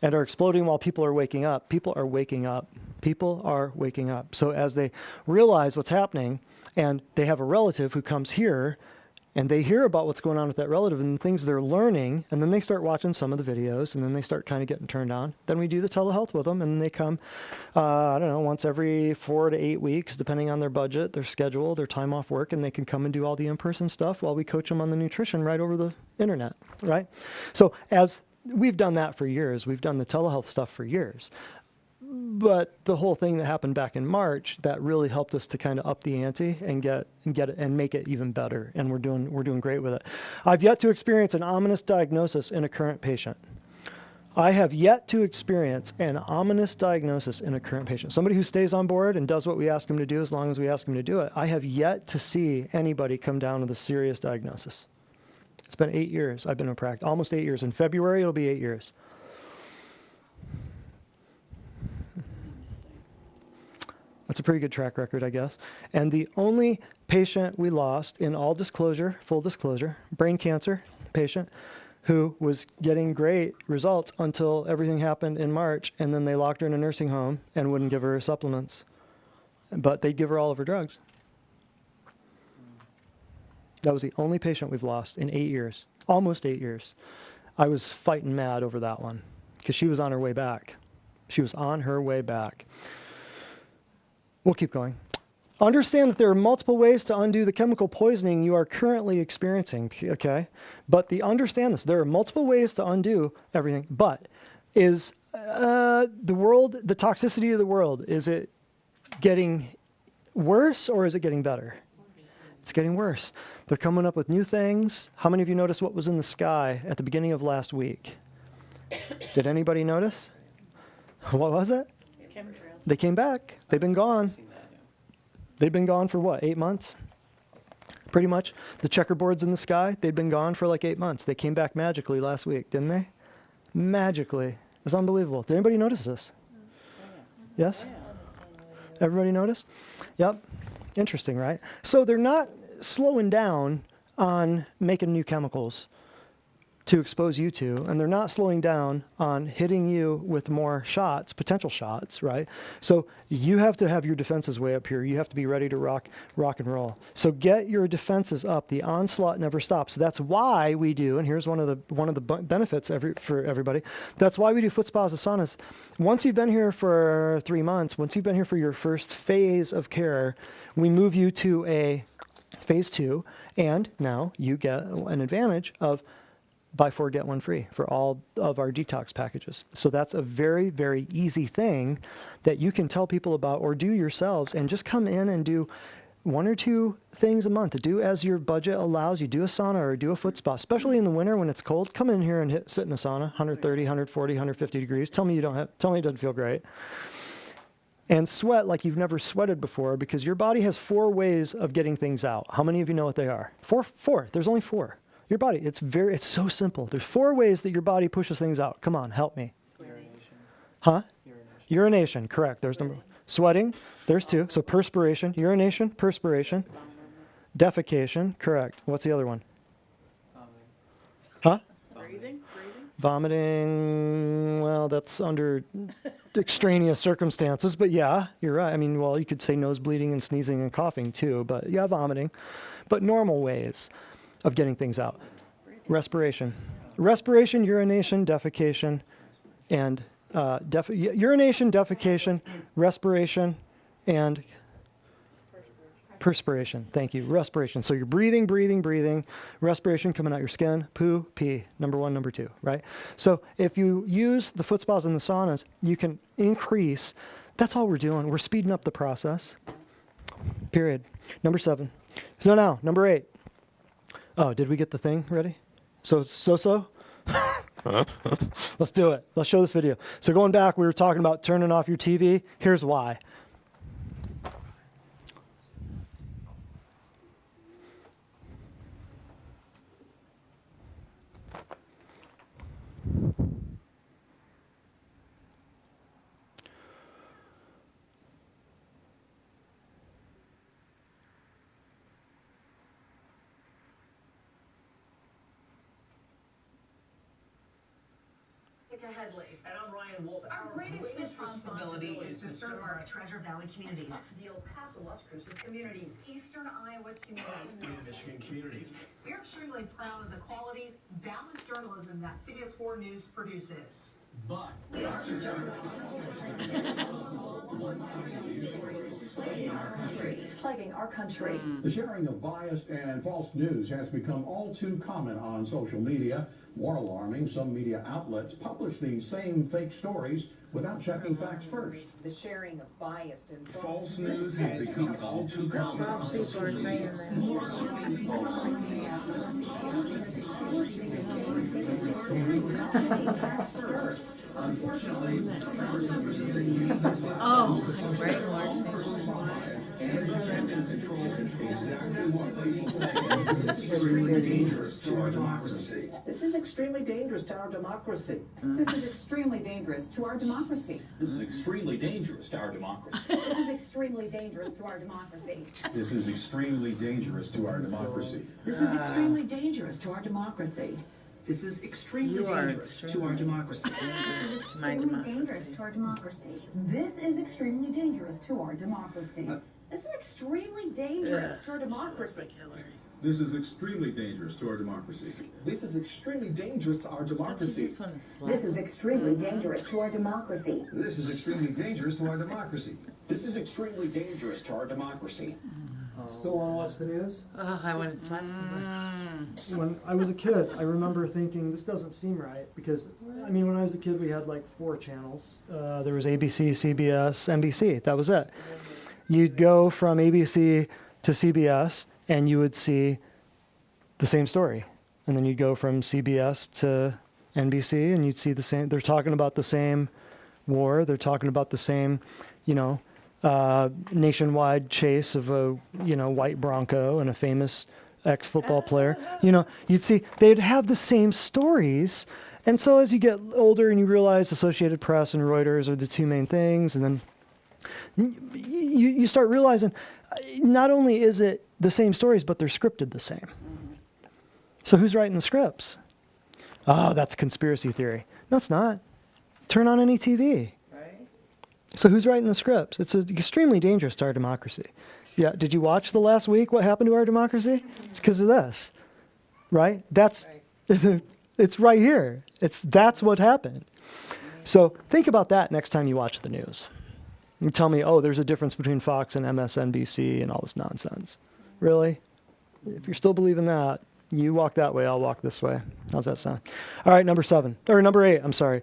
Speaker 1: and are exploding while people are waking up. People are waking up. People are waking up. So as they realize what's happening and they have a relative who comes here and they hear about what's going on with that relative and the things they're learning, and then they start watching some of the videos, and then they start kind of getting turned on. Then we do the telehealth with them, and then they come, I don't know, once every 4 to 8 weeks, depending on their budget, their schedule, their time off work, and they can come and do all the in-person stuff while we coach them on the nutrition right over the internet, right? So as we've done that for years, we've done the telehealth stuff for years. But the whole thing that happened back in March, that really helped us to kind of up the ante and get it and make it even better. And we're doing great with it. I've yet to experience an ominous diagnosis in a current patient. I have yet to experience an ominous diagnosis in a current patient. Somebody who stays on board and does what we ask them to do as long as we ask them to do it. I have yet to see anybody come down with a serious diagnosis. It's been 8 years. I've been in practice, almost 8 years. In February, it'll be 8 years. That's a pretty good track record, I guess. And the only patient we lost, in all disclosure, full disclosure, brain cancer patient, who was getting great results until everything happened in March, and then they locked her in a nursing home and wouldn't give her supplements. But they'd give her all of her drugs. That was the only patient we've lost in 8 years, almost 8 years. I was fighting mad over that one because she was on her way back. She was on her way back. We'll keep going. Understand that there are multiple ways to undo the chemical poisoning you are currently experiencing, okay? But understand this, there are multiple ways to undo everything, but is the toxicity of the world, is it getting worse or is it getting better? It's getting worse. They're coming up with new things. How many of you noticed what was in the sky at the beginning of last week? Did anybody notice? What was it?
Speaker 3: Chemtrails.
Speaker 1: They came back. They've been gone. They've been gone for what, 8 months? Pretty much. The checkerboards in the sky, they'd been gone for like 8 months. They came back magically last week, didn't they? Magically. It was unbelievable. Did anybody notice this? Yes? Everybody notice? Yep. Interesting, right? So they're not slowing down on making new chemicals to expose you to, and they're not slowing down on hitting you with more shots, potential shots, right? So you have to have your defenses way up here. You have to be ready to rock and roll. So get your defenses up. The onslaught never stops. That's why we do, and here's one of the benefits for everybody. That's why we do foot spas and saunas. Once you've been here for 3 months, once you've been here for your first phase of care, we move you to a phase 2, and now you get an advantage of buy 4, get 1 free for all of our detox packages. So that's a very, very easy thing that you can tell people about or do yourselves, and just come in and do 1 or 2 things a month. Do as your budget allows you. Do a sauna or do a foot spa, especially in the winter when it's cold. Come in here and sit in a sauna, 130, 140, 150 degrees. Tell me it doesn't feel great. And sweat like you've never sweated before, because your body has 4 ways of getting things out. How many of you know what they are? 4. There's only 4. Your body, it's so simple. There's 4 ways that your body pushes things out. Come on, help me.
Speaker 3: Urination.
Speaker 1: Huh? Urination, correct. There's number. Sweating, there's 2. So perspiration, urination, perspiration. Defecation, correct. What's the other one? Huh?
Speaker 3: Breathing.
Speaker 1: Vomiting, well, that's under extraneous circumstances, but yeah, you're right. I mean, well, you could say nose bleeding and sneezing and coughing too, but yeah, vomiting. But normal ways of getting things out. Respiration, urination, defecation, and urination, defecation, respiration, and perspiration. Thank you. Respiration. So you're breathing, respiration coming out your skin, poo, pee, number 1, number 2, right? So if you use the foot spas and the saunas, you can increase. That's all we're doing. We're speeding up the process. Period. Number 7. So now, number 8. Oh, did we get the thing ready? So. Let's do it. Let's show this video. So going back, we were talking about turning off your TV. Here's why.
Speaker 5: ahead, Lee.
Speaker 6: And I'm Ryan Wolf.
Speaker 5: Our greatest responsibility is to serve our Treasure Valley communities, the El Paso, Las Cruces communities, Eastern Iowa communities,
Speaker 6: Michigan communities.
Speaker 5: We are extremely proud of the quality, balanced journalism that CBS 4 News produces.
Speaker 6: But
Speaker 5: Plaguing our country.
Speaker 7: The sharing of biased and false news has become all too common on social media. More alarming, some media outlets publish these same fake stories without checking facts first.
Speaker 8: The sharing of biased and
Speaker 6: false news has become all too common on social media. Unfortunately,
Speaker 8: This is extremely dangerous to our democracy.
Speaker 5: This is extremely dangerous to our democracy.
Speaker 6: This is extremely dangerous to our democracy.
Speaker 5: This is extremely dangerous to our democracy.
Speaker 7: This is extremely dangerous to our democracy.
Speaker 5: This is extremely dangerous to our democracy.
Speaker 8: This is extremely dangerous to our democracy.
Speaker 5: Extremely dangerous to our democracy. This is extremely dangerous to our democracy. This is extremely dangerous to our democracy.
Speaker 7: This is extremely dangerous to our democracy.
Speaker 6: This is extremely dangerous to our democracy.
Speaker 5: This is extremely dangerous to our democracy.
Speaker 7: This is extremely dangerous to our democracy.
Speaker 6: This is extremely dangerous to our democracy.
Speaker 1: Still want to watch the news?
Speaker 3: I want to slap somebody.
Speaker 1: When I was a kid, I remember thinking this doesn't seem right because, I mean, when I was a kid, we had like 4 channels. There was ABC, CBS, NBC. That was it. You'd go from ABC to CBS, and you would see the same story, and then you'd go from CBS to NBC, and you'd see the same. They're talking about the same war. They're talking about the same, nationwide chase of a white Bronco and a famous ex-football player. You'd see they'd have the same stories. And so as you get older and you realize Associated Press and Reuters are the 2 main things, and then you start realizing not only is it the same stories, but they're scripted the same. So who's writing the scripts? Oh, that's conspiracy theory. No, it's not. Turn on any TV. So who's writing the scripts? It's extremely dangerous to our democracy. Yeah, did you watch the last week what happened to our democracy? It's because of this, right? It's right here. That's what happened. So think about that next time you watch the news. You tell me, oh, there's a difference between Fox and MSNBC and all this nonsense. Really? If you're still believing that, you walk that way, I'll walk this way. How's that sound? All right, number 8, I'm sorry.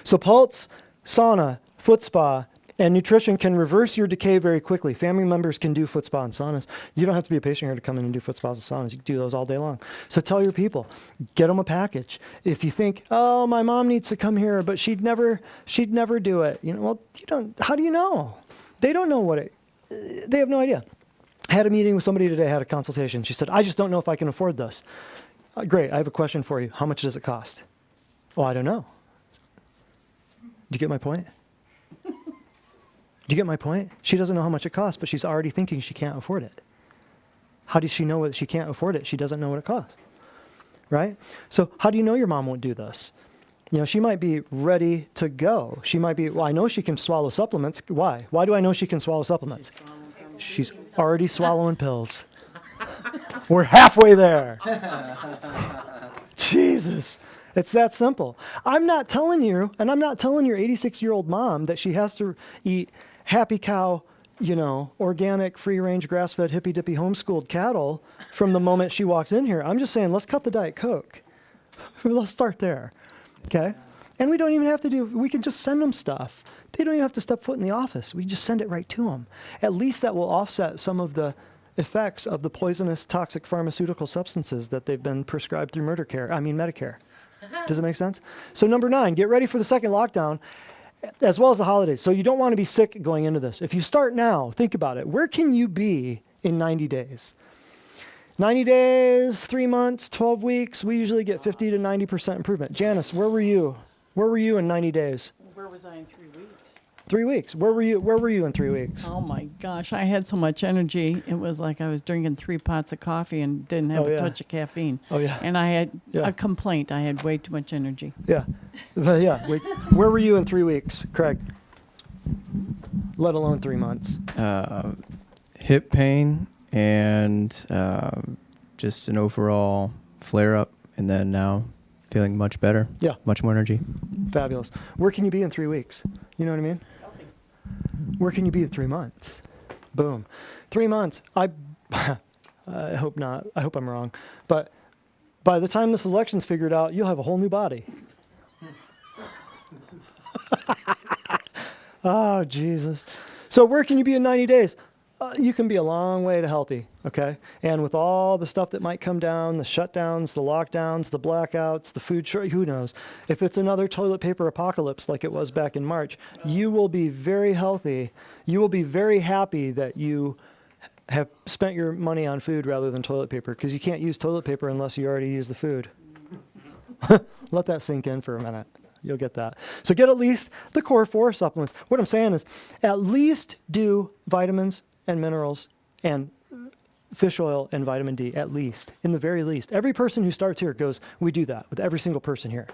Speaker 1: So pulse, sauna, foot spa, and nutrition can reverse your decay very quickly. Family members can do foot spa and saunas. You don't have to be a patient here to come in and do foot spas and saunas. You can do those all day long. So tell your people, get them a package. If you think, oh, my mom needs to come here, but she'd never do it. How do you know? They don't know they have no idea. I had a meeting with somebody today, had a consultation. She said, I just don't know if I can afford this. Great, I have a question for you. How much does it cost? Oh, I don't know. Do you get my point? Do you get my point? She doesn't know how much it costs, but she's already thinking she can't afford it. How does she know that she can't afford it? She doesn't know what it costs, right? So how do you know your mom won't do this? She might be ready to go. She might be, well, I know she can swallow supplements. Why? Why do I know she can swallow supplements? She's already swallowing pills. We're halfway there. Jesus. It's that simple. I'm not telling you, and I'm not telling your 86-year-old mom that she has to eat Happy Cow, organic, free-range, grass-fed, hippy-dippy, homeschooled cattle from the moment she walks in here. I'm just saying, let's cut the Diet Coke. Let's start there, okay? And we don't even have to we can just send them stuff. They don't even have to step foot in the office. We just send it right to them. At least that will offset some of the effects of the poisonous, toxic pharmaceutical substances that they've been prescribed through Medicare. Does it make sense? So number 9, get ready for the second lockdown, as well as the holidays. So you don't want to be sick going into this. If you start now, think about it. Where can you be in 90 days? 90 days, 3 months, 12 weeks, we usually get 50 to 90% improvement. Janice, where were you? Where were you in 90 days?
Speaker 3: Where was I in 3 weeks?
Speaker 1: 3 weeks. Where were you in 3 weeks?
Speaker 3: Oh my gosh, I had so much energy. It was like I was drinking 3 pots of coffee and didn't have
Speaker 1: Oh,
Speaker 3: a
Speaker 1: yeah.
Speaker 3: touch of caffeine.
Speaker 1: Oh, yeah.
Speaker 3: And I had
Speaker 1: Yeah.
Speaker 3: a complaint. I had way too much energy.
Speaker 1: Yeah. But yeah. Wait, where were you in 3 weeks, Craig? Let alone 3 months.
Speaker 9: Hip pain and just an overall flare up, and then now feeling much better.
Speaker 1: Yeah.
Speaker 9: Much more energy.
Speaker 1: Fabulous. Where can you be in 3 weeks? You know what I mean? Where can you be in 3 months? Boom. 3 months. I hope not. I hope I'm wrong. But by the time this election's figured out, you'll have a whole new body. Oh, Jesus. So where can you be in 90 days? You can be a long way to healthy, okay? And with all the stuff that might come down, the shutdowns, the lockdowns, the blackouts, the food short, who knows? If it's another toilet paper apocalypse like it was back in March, you will be very healthy. You will be very happy that you have spent your money on food rather than toilet paper, because you can't use toilet paper unless you already use the food. Let that sink in for a minute. You'll get that. So get at least the core 4 supplements. What I'm saying is at least do vitamins and minerals and fish oil and vitamin D, at least, in the very least. Every person who starts here goes, we do that with every single person here,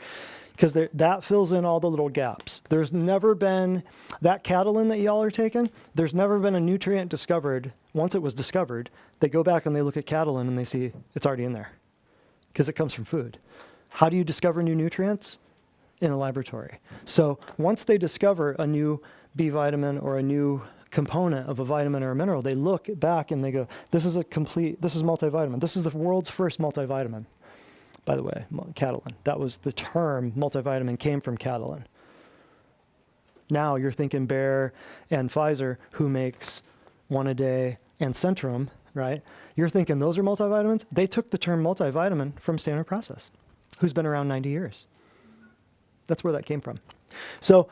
Speaker 1: because that fills in all the little gaps. There's never been, that Catalin that y'all are taking, there's never been a nutrient discovered. Once it was discovered, they go back and they look at Catalin and they see it's already in there, because it comes from food. How do you discover new nutrients? In a laboratory. So once they discover a new B vitamin or a new component of a vitamin or a mineral, they look back and they go, this is multivitamin. This is the world's first multivitamin. By the way, Catalin. That was the term multivitamin came from Catalin. Now you're thinking Bayer and Pfizer, who makes One A Day and Centrum, right? You're thinking those are multivitamins? They took the term multivitamin from Standard Process, who's been around 90 years. That's where that came from. So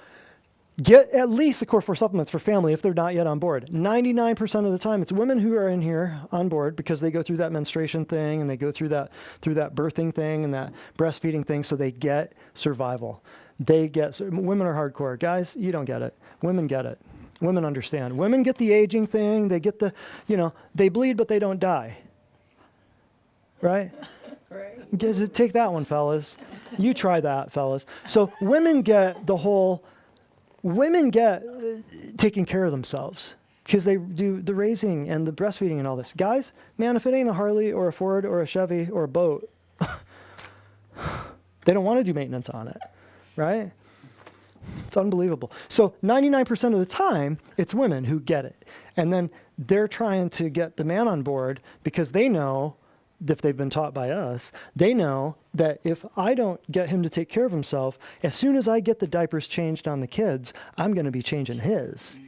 Speaker 1: get at least the core 4 supplements for family if they're not yet on board. 99% of the time, it's women who are in here on board because they go through that menstruation thing and they go through that birthing thing and that breastfeeding thing, so they get survival. Women are hardcore. Guys, you don't get it. Women get it. Women understand. Women get the aging thing. They get they bleed, but they don't die. Right? Right. Take that one, fellas. You try that, fellas. So women get taking care of themselves because they do the raising and the breastfeeding and all this. Guys, man, if it ain't a Harley or a Ford or a Chevy or a boat, they don't want to do maintenance on it, right? It's unbelievable. So 99% of the time, it's women who get it. And then they're trying to get the man on board because they know, if they've been taught by us, they know that if I don't get him to take care of himself, as soon as I get the diapers changed on the kids, I'm going to be changing his.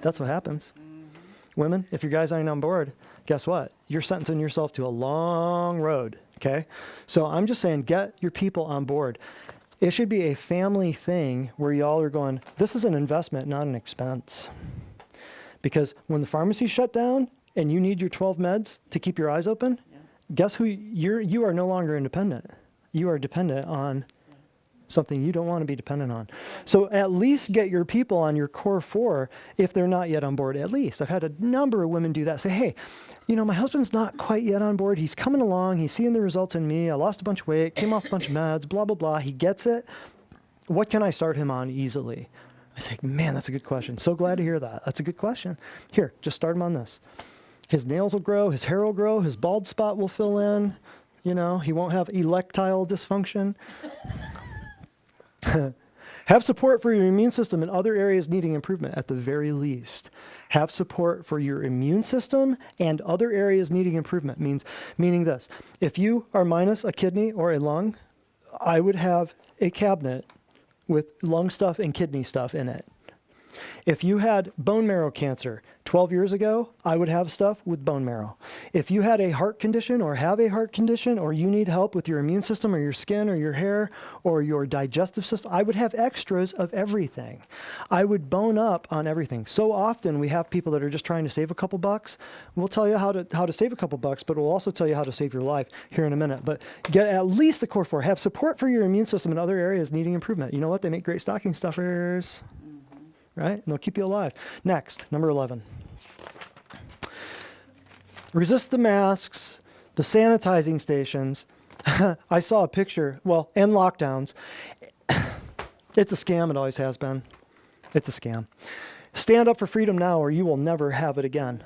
Speaker 1: That's what happens. Women, if your guys aren't on board, guess what? You're sentencing yourself to a long road, okay? So I'm just saying, get your people on board. It should be a family thing where y'all are going, this is an investment, not an expense. Because when the pharmacy shut down, and you need your 12 meds to keep your eyes open, guess who you are no longer independent. You are dependent on something you don't want to be dependent on. So at least get your people on your core 4 if they're not yet on board, at least. I've had a number of women do that. Say, hey, my husband's not quite yet on board. He's coming along. He's seeing the results in me. I lost a bunch of weight, came off a bunch of meds, blah, blah, blah. He gets it. What can I start him on easily? I say, man, that's a good question. So glad to hear that. That's a good question. Here, just start him on this. His nails will grow, his hair will grow, his bald spot will fill in, he won't have erectile dysfunction. Have support for your immune system in other areas needing improvement at the very least. Have support for your immune system and other areas needing improvement meaning this. If you are minus a kidney or a lung, I would have a cabinet with lung stuff and kidney stuff in it. If you had bone marrow cancer 12 years ago, I would have stuff with bone marrow. If you had a heart condition or have a heart condition, or you need help with your immune system or your skin or your hair or your digestive system, I would have extras of everything. I would bone up on everything. So often we have people that are just trying to save a couple bucks. We'll tell you how to save a couple bucks, but we'll also tell you how to save your life here in a minute. But get at least the core 4. Have support for your immune system in other areas needing improvement. You know what? They make great stocking stuffers. right? And they'll keep you alive. Next, number 11. Resist the masks, the sanitizing stations. I saw a picture, and lockdowns. It's a scam. It always has been. It's a scam. Stand up for freedom now or you will never have it again.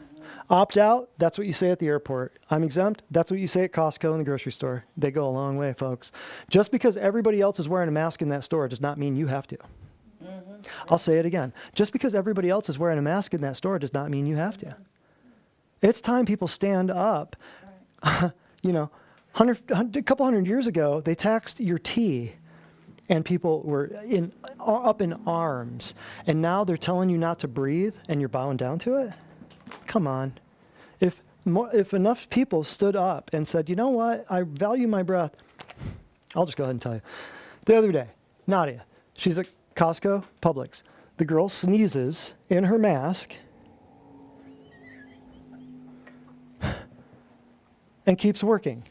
Speaker 1: Opt out, that's what you say at the airport. I'm exempt, that's what you say at Costco and the grocery store. They go a long way, folks. Just because everybody else is wearing a mask in that store does not mean you have to. I'll say it again. Just because everybody else is wearing a mask in that store does not mean you have to. It's time people stand up. A couple hundred years ago, they taxed your tea and people were up in arms. And now they're telling you not to breathe and you're bowing down to it? Come on. If enough people stood up and said, you know what, I value my breath, I'll just go ahead and tell you. The other day, Nadia, she's at Costco, Publix. The girl sneezes in her mask and keeps working.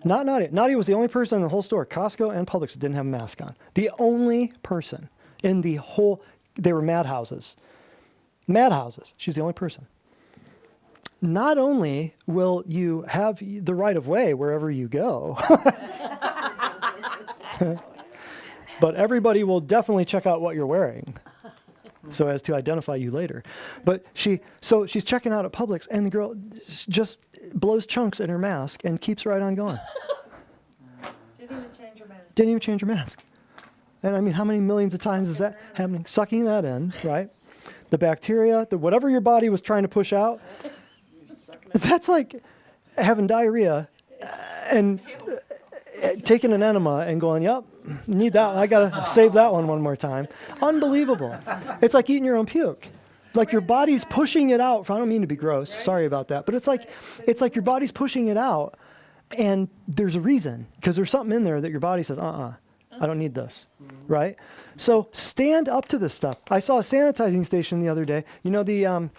Speaker 1: Not Nadia. Nadia was the only person in the whole store, Costco and Publix, that didn't have a mask on. The only person in the whole, they were madhouses. Madhouses. She's the only person. Not only will you have the right of way wherever you go, but everybody will definitely check out what you're wearing so as to identify you later. But she's checking out at Publix, and the girl just blows chunks in her mask and keeps right on going.
Speaker 3: Didn't even change her mask.
Speaker 1: Didn't even change her mask. And I mean, how many millions of times is that happening? Sucking that in, right? The bacteria, whatever your body was trying to push out, that's like having diarrhea and taking an enema and going, yep, need that. I got to save that one more time. Unbelievable. It's like eating your own puke. Like your body's pushing it out. I don't mean to be gross. Sorry about that. But it's like your body's pushing it out, and there's a reason, because there's something in there that your body says, I don't need this, right? So stand up to this stuff. I saw a sanitizing station the other day. You know, the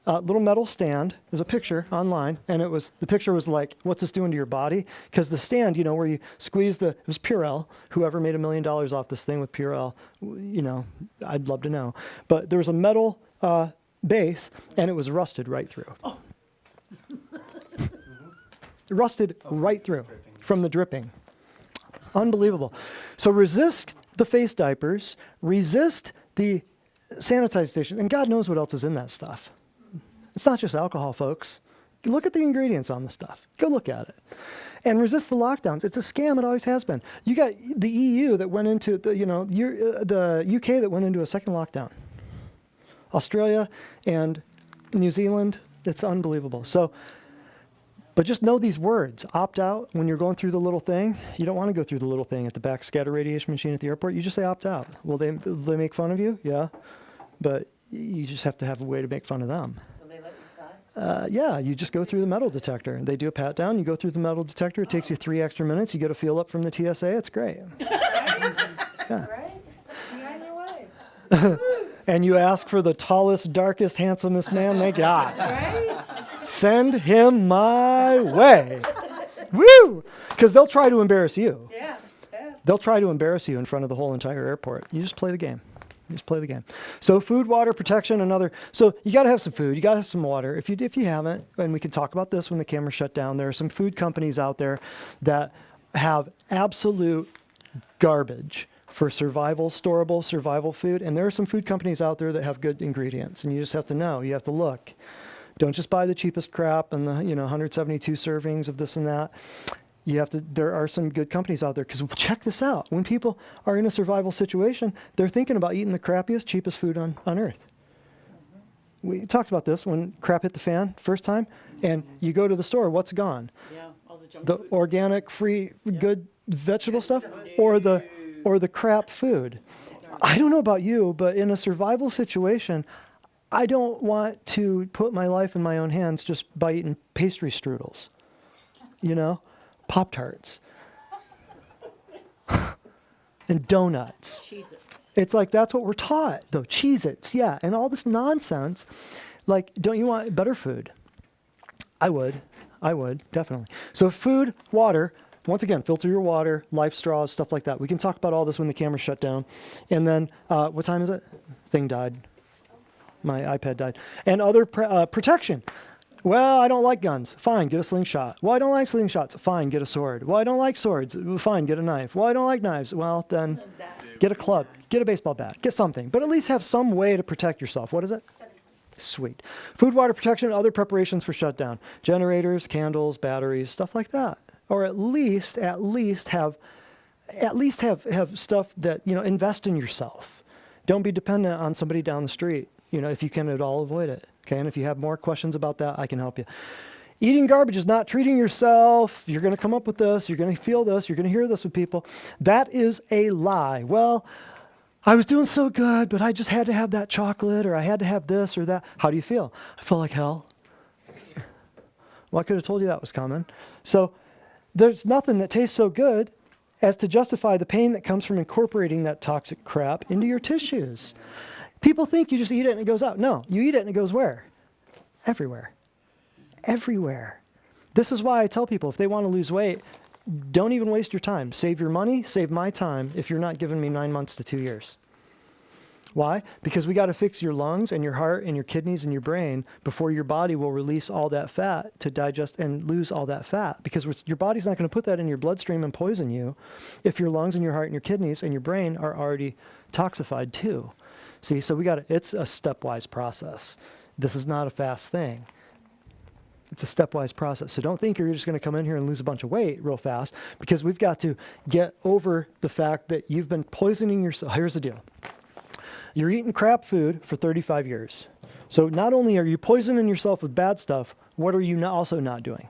Speaker 1: little metal stand. There's a picture online, and the picture was like, what's this doing to your body? Because the stand, where you squeeze it was Purell. Whoever made $1 million off this thing with Purell, I'd love to know. But there was a metal base, and it was rusted right through. Rusted right through from the dripping. Unbelievable. So resist the face diapers, resist the sanitizing station, and God knows what else is in that stuff. It's not just alcohol, folks. Look at the ingredients on the stuff. Go look at it. And resist the lockdowns. It's a scam. It always has been. You got the EU that went into the UK that went into a second lockdown. Australia and New Zealand. It's unbelievable. So, but just know these words. Opt out when you're going through the little thing. You don't want to go through the little thing at the back scatter radiation machine at the airport. You just say opt out. Will they make fun of you? Yeah. But you just have to have a way to make fun of them.
Speaker 3: Will they let you fly?
Speaker 1: Yeah, you just go through the metal detector. They do a pat down. You go through the metal detector. It takes you 3 extra minutes. You get a feel up from the TSA. It's great. Yeah.
Speaker 3: Right? Be on your way.
Speaker 1: And you ask for the tallest, darkest, handsomest man they got.
Speaker 3: Right?
Speaker 1: Send him my way. Woo! Because they'll try to embarrass you.
Speaker 3: Yeah. Yeah.
Speaker 1: They'll try to embarrass you in front of the whole entire airport. You just play the game. Just play the game. So food, water, protection, so you got to have some food. You got to have some water. If you haven't, and we can talk about this when the camera's shut down, there are some food companies out there that have absolute garbage for storable survival food. And there are some food companies out there that have good ingredients, and you just have to know. You have to look. Don't just buy the cheapest crap and the 172 servings of this and that. There are some good companies out there, because check this out. When people are in a survival situation, they're thinking about eating the crappiest, cheapest food on earth. We talked about this when crap hit the fan first time, and you go to the store, what's gone?
Speaker 3: Yeah. All the junk
Speaker 1: The
Speaker 3: food.
Speaker 1: organic, free, good vegetable stuff, or the crap food. I don't know about you, but in a survival situation, I don't want to put my life in my own hands just by eating pastry strudels, Pop-Tarts, and donuts.
Speaker 3: Cheez-Its.
Speaker 1: It's like that's what we're taught, though. Cheez-Its, yeah, and all this nonsense. Like, don't you want better food? I would, definitely. So food, water, once again, filter your water, life straws, stuff like that. We can talk about all this when the camera's shut down. And then, what time is it? Thing died. My iPad died. And other protection. Well, I don't like guns. Fine, get a slingshot. Well, I don't like slingshots. Fine, get a sword. Well, I don't like swords. Fine, get a knife. Well, I don't like knives. Well, then get a club. Get a baseball bat. Get something. But at least have some way to protect yourself. What is it? Sweet. Food, water protection, other preparations for shutdown. Generators, candles, batteries, stuff like that. Or at least have stuff that, invest in yourself. Don't be dependent on somebody down the street, if you can at all avoid it. Okay, and if you have more questions about that, I can help you. Eating garbage is not treating yourself. You're going to come up with this. You're going to feel this. You're going to hear this with people. That is a lie. Well, I was doing so good, but I just had to have that chocolate, or I had to have this or that. How do you feel? I feel like hell. Well, I could have told you that was coming. So there's nothing that tastes so good as to justify the pain that comes from incorporating that toxic crap into your tissues. People think you just eat it and it goes out. No, you eat it and it goes where? Everywhere. Everywhere. This is why I tell people if they want to lose weight, don't even waste your time. Save your money, save my time if you're not giving me 9 months to 2 years. Why? Because we got to fix your lungs and your heart and your kidneys and your brain before your body will release all that fat to digest and lose all that fat. Because your body's not going to put that in your bloodstream and poison you if your lungs and your heart and your kidneys and your brain are already toxified too. See, so it's a stepwise process. This is not a fast thing. It's a stepwise process. So don't think you're just going to come in here and lose a bunch of weight real fast, because we've got to get over the fact that you've been poisoning yourself. Here's the deal. You're eating crap food for 35 years. So not only are you poisoning yourself with bad stuff, what are you also not doing?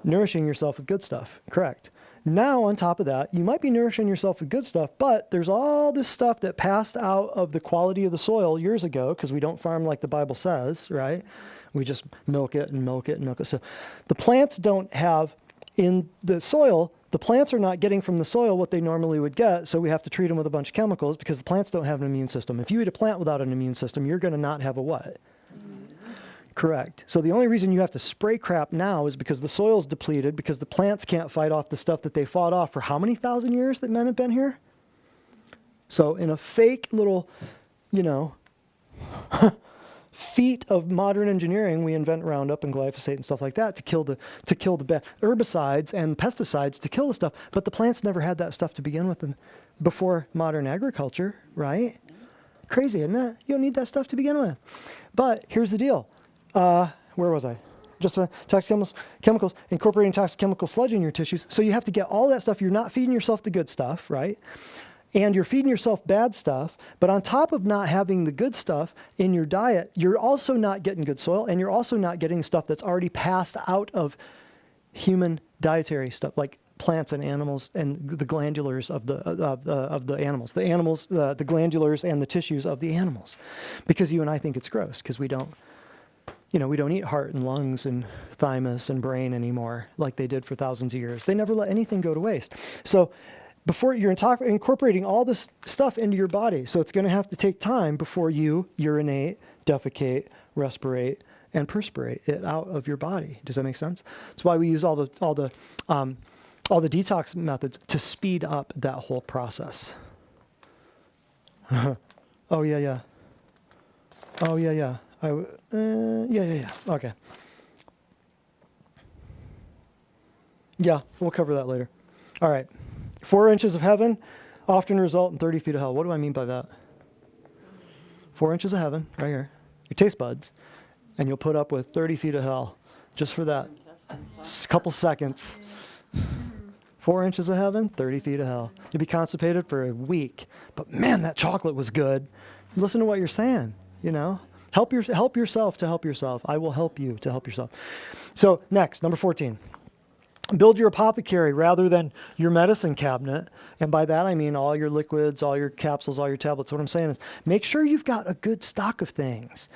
Speaker 1: Nourishing yourself with good stuff. Correct. Now, on top of that, you might be nourishing yourself with good stuff, but there's all this stuff that passed out of the quality of the soil years ago, because we don't farm like the Bible says, right? We just milk it and milk it and milk it. So the plants don't have in the soil, the plants are not getting from the soil what they normally would get, so we have to treat them with a bunch of chemicals because the plants don't have an immune system. If you eat a plant without an immune system, you're going to not have a what? Correct. So the only reason you have to spray crap now is because the soil's depleted, because the plants can't fight off the stuff that they fought off for how many thousand years that men have been here? So in a fake little, feat of modern engineering, we invent Roundup and glyphosate and stuff like that to kill the herbicides and pesticides to kill the stuff. But the plants never had that stuff to begin with before modern agriculture, right? Crazy, isn't it? You don't need that stuff to begin with. But here's the deal. Where was I? Just toxic chemicals, incorporating toxic chemical sludge in your tissues. So you have to get all that stuff. You're not feeding yourself the good stuff, right? And you're feeding yourself bad stuff. But on top of not having the good stuff in your diet, you're also not getting good soil, and you're also not getting stuff that's already passed out of human dietary stuff, like plants and animals and the glandulars of the animals. The animals, the glandulars and the tissues of the animals. Because you and I think it's gross, because we don't eat heart and lungs and thymus and brain anymore like they did for thousands of years. They never let anything go to waste. So before you're incorporating all this stuff into your body, so it's going to have to take time before you urinate, defecate, respirate, and perspirate it out of your body. Does that make sense? That's why we use all the detox methods to speed up that whole process. Oh yeah. Oh yeah. Yeah. Okay. Yeah, we'll cover that later. All right. 4 inches of heaven often result in 30 feet of hell. What do I mean by that? 4 inches of heaven, right here, your taste buds, and you'll put up with 30 feet of hell just for that couple seconds. 4 inches of heaven, 30 feet of hell. You'll be constipated for a week. But man, that chocolate was good. Listen to what you're saying, Help yourself to help yourself. I will help you to help yourself. So next, number 14. Build your apothecary rather than your medicine cabinet. And by that, I mean all your liquids, all your capsules, all your tablets. What I'm saying is make sure you've got a good stock of things.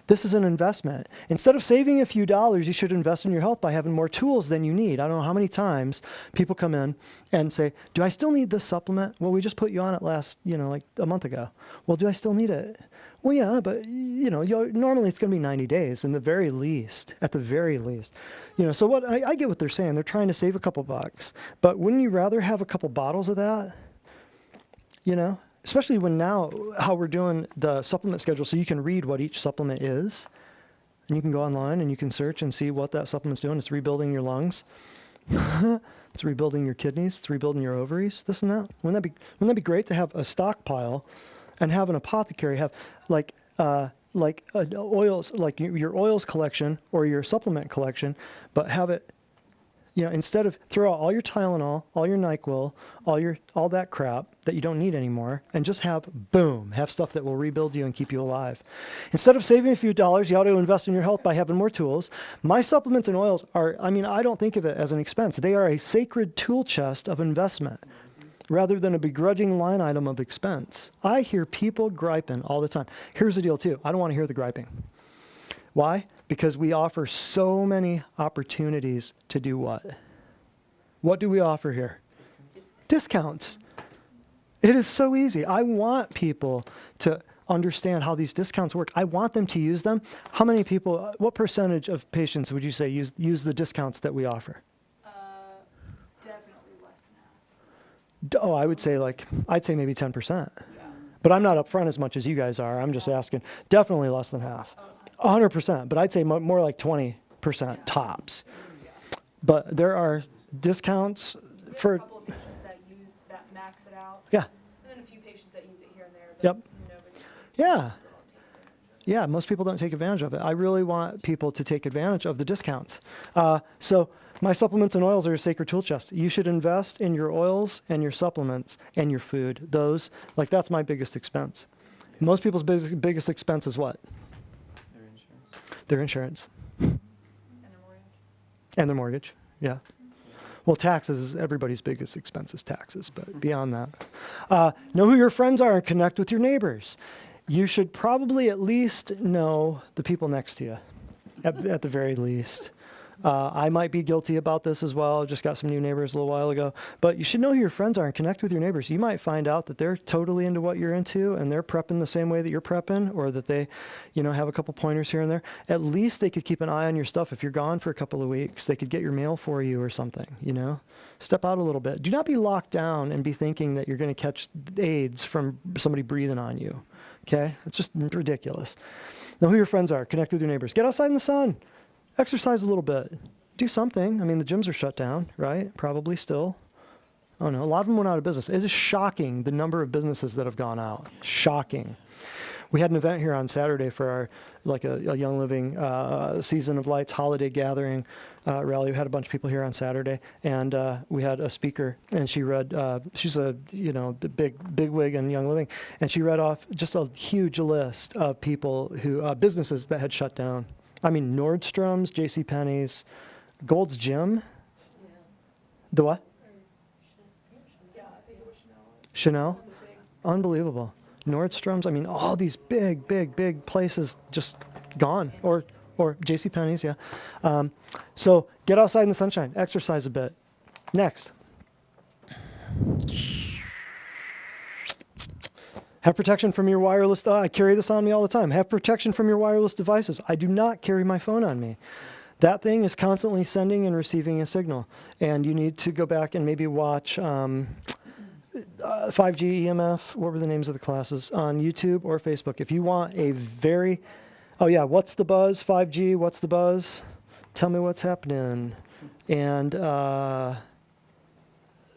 Speaker 1: This is an investment. Instead of saving a few dollars, you should invest in your health by having more tools than you need. I don't know how many times people come in and say, do I still need this supplement? Well, we just put you on it last, like a month ago. Well, do I still need it? Well, yeah, but normally it's going to be 90 days in the very least, at the very least. So what I get what they're saying. They're trying to save a couple bucks. But wouldn't you rather have a couple bottles of that? Especially when now how we're doing the supplement schedule so you can read what each supplement is. And you can go online and you can search and see what that supplement's doing. It's rebuilding your lungs. It's rebuilding your kidneys. It's rebuilding your ovaries, this and that. Wouldn't that be great to have a stockpile and have an apothecary have oils, like your oils collection or your supplement collection, but have it, instead of throw out all your Tylenol, all your NyQuil, all that crap that you don't need anymore, and just have stuff that will rebuild you and keep you alive. Instead of saving a few dollars, you ought to invest in your health by having more tools. My supplements and oils I don't think of it as an expense. They are a sacred tool chest of investment rather than a begrudging line item of expense. I hear people griping all the time. Here's the deal too. I don't want to hear the griping. Why? Because we offer so many opportunities to do what? What do we offer here? Discounts. It is so easy. I want people to understand how these discounts work. I want them to use them. How many people, what percentage of patients would you say use the discounts that we offer?
Speaker 2: Definitely less than half.
Speaker 1: Oh, I'd say maybe 10%. But I'm not upfront as much as you guys are. I'm just asking. Definitely less than half. 100%, but I'd say more like 20% tops. But there are discounts for.
Speaker 2: A couple of patients that max it out.
Speaker 1: Yeah.
Speaker 2: And then a few patients that use it here and there.
Speaker 1: Yep.
Speaker 2: Nobody.
Speaker 1: Yeah. Yeah, most people don't take advantage of it. I really want people to take advantage of the discounts. So my supplements and oils are a sacred tool chest. You should invest in your oils and your supplements and your food. That's my biggest expense. Most people's biggest expense is what? Their insurance.
Speaker 2: And their mortgage.
Speaker 1: And their mortgage, yeah. Well, taxes, everybody's biggest expense is taxes, but beyond that. Know who your friends are and connect with your neighbors. You should probably at least know the people next to you, at the very least. I might be guilty about this as well. Just got some new neighbors a little while ago. But you should know who your friends are and connect with your neighbors. You might find out that they're totally into what you're into and they're prepping the same way that you're prepping, or that they, have a couple pointers here and there. At least they could keep an eye on your stuff. If you're gone for a couple of weeks, they could get your mail for you or something, Step out a little bit. Do not be locked down and be thinking that you're going to catch AIDS from somebody breathing on you. Okay? It's just ridiculous. Know who your friends are. Connect with your neighbors. Get outside in the sun. Exercise a little bit. Do something. The gyms are shut down, right? Probably still. Oh no, a lot of them went out of business. It is shocking the number of businesses that have gone out. Shocking. We had an event here on Saturday for our, a Young Living Season of Lights holiday gathering rally. We had a bunch of people here on Saturday, and we had a speaker, and she read, she's a, big wig in Young Living, and she read off just a huge list of people businesses that had shut down. Nordstrom's, JCPenney's, Gold's Gym. Yeah. The what? Chanel. Unbelievable. Nordstrom's. All these big places just gone. Or JCPenney's, yeah. So get outside in the sunshine. Exercise a bit. Next. Have protection from your wireless. I carry this on me all the time. Have protection from your wireless devices. I do not carry my phone on me. That thing is constantly sending and receiving a signal. And you need to go back and maybe watch 5G EMF. What were the names of the classes? On YouTube or Facebook. If you want a very... Oh, yeah. What's the buzz? 5G. What's the buzz? Tell me what's happening. And...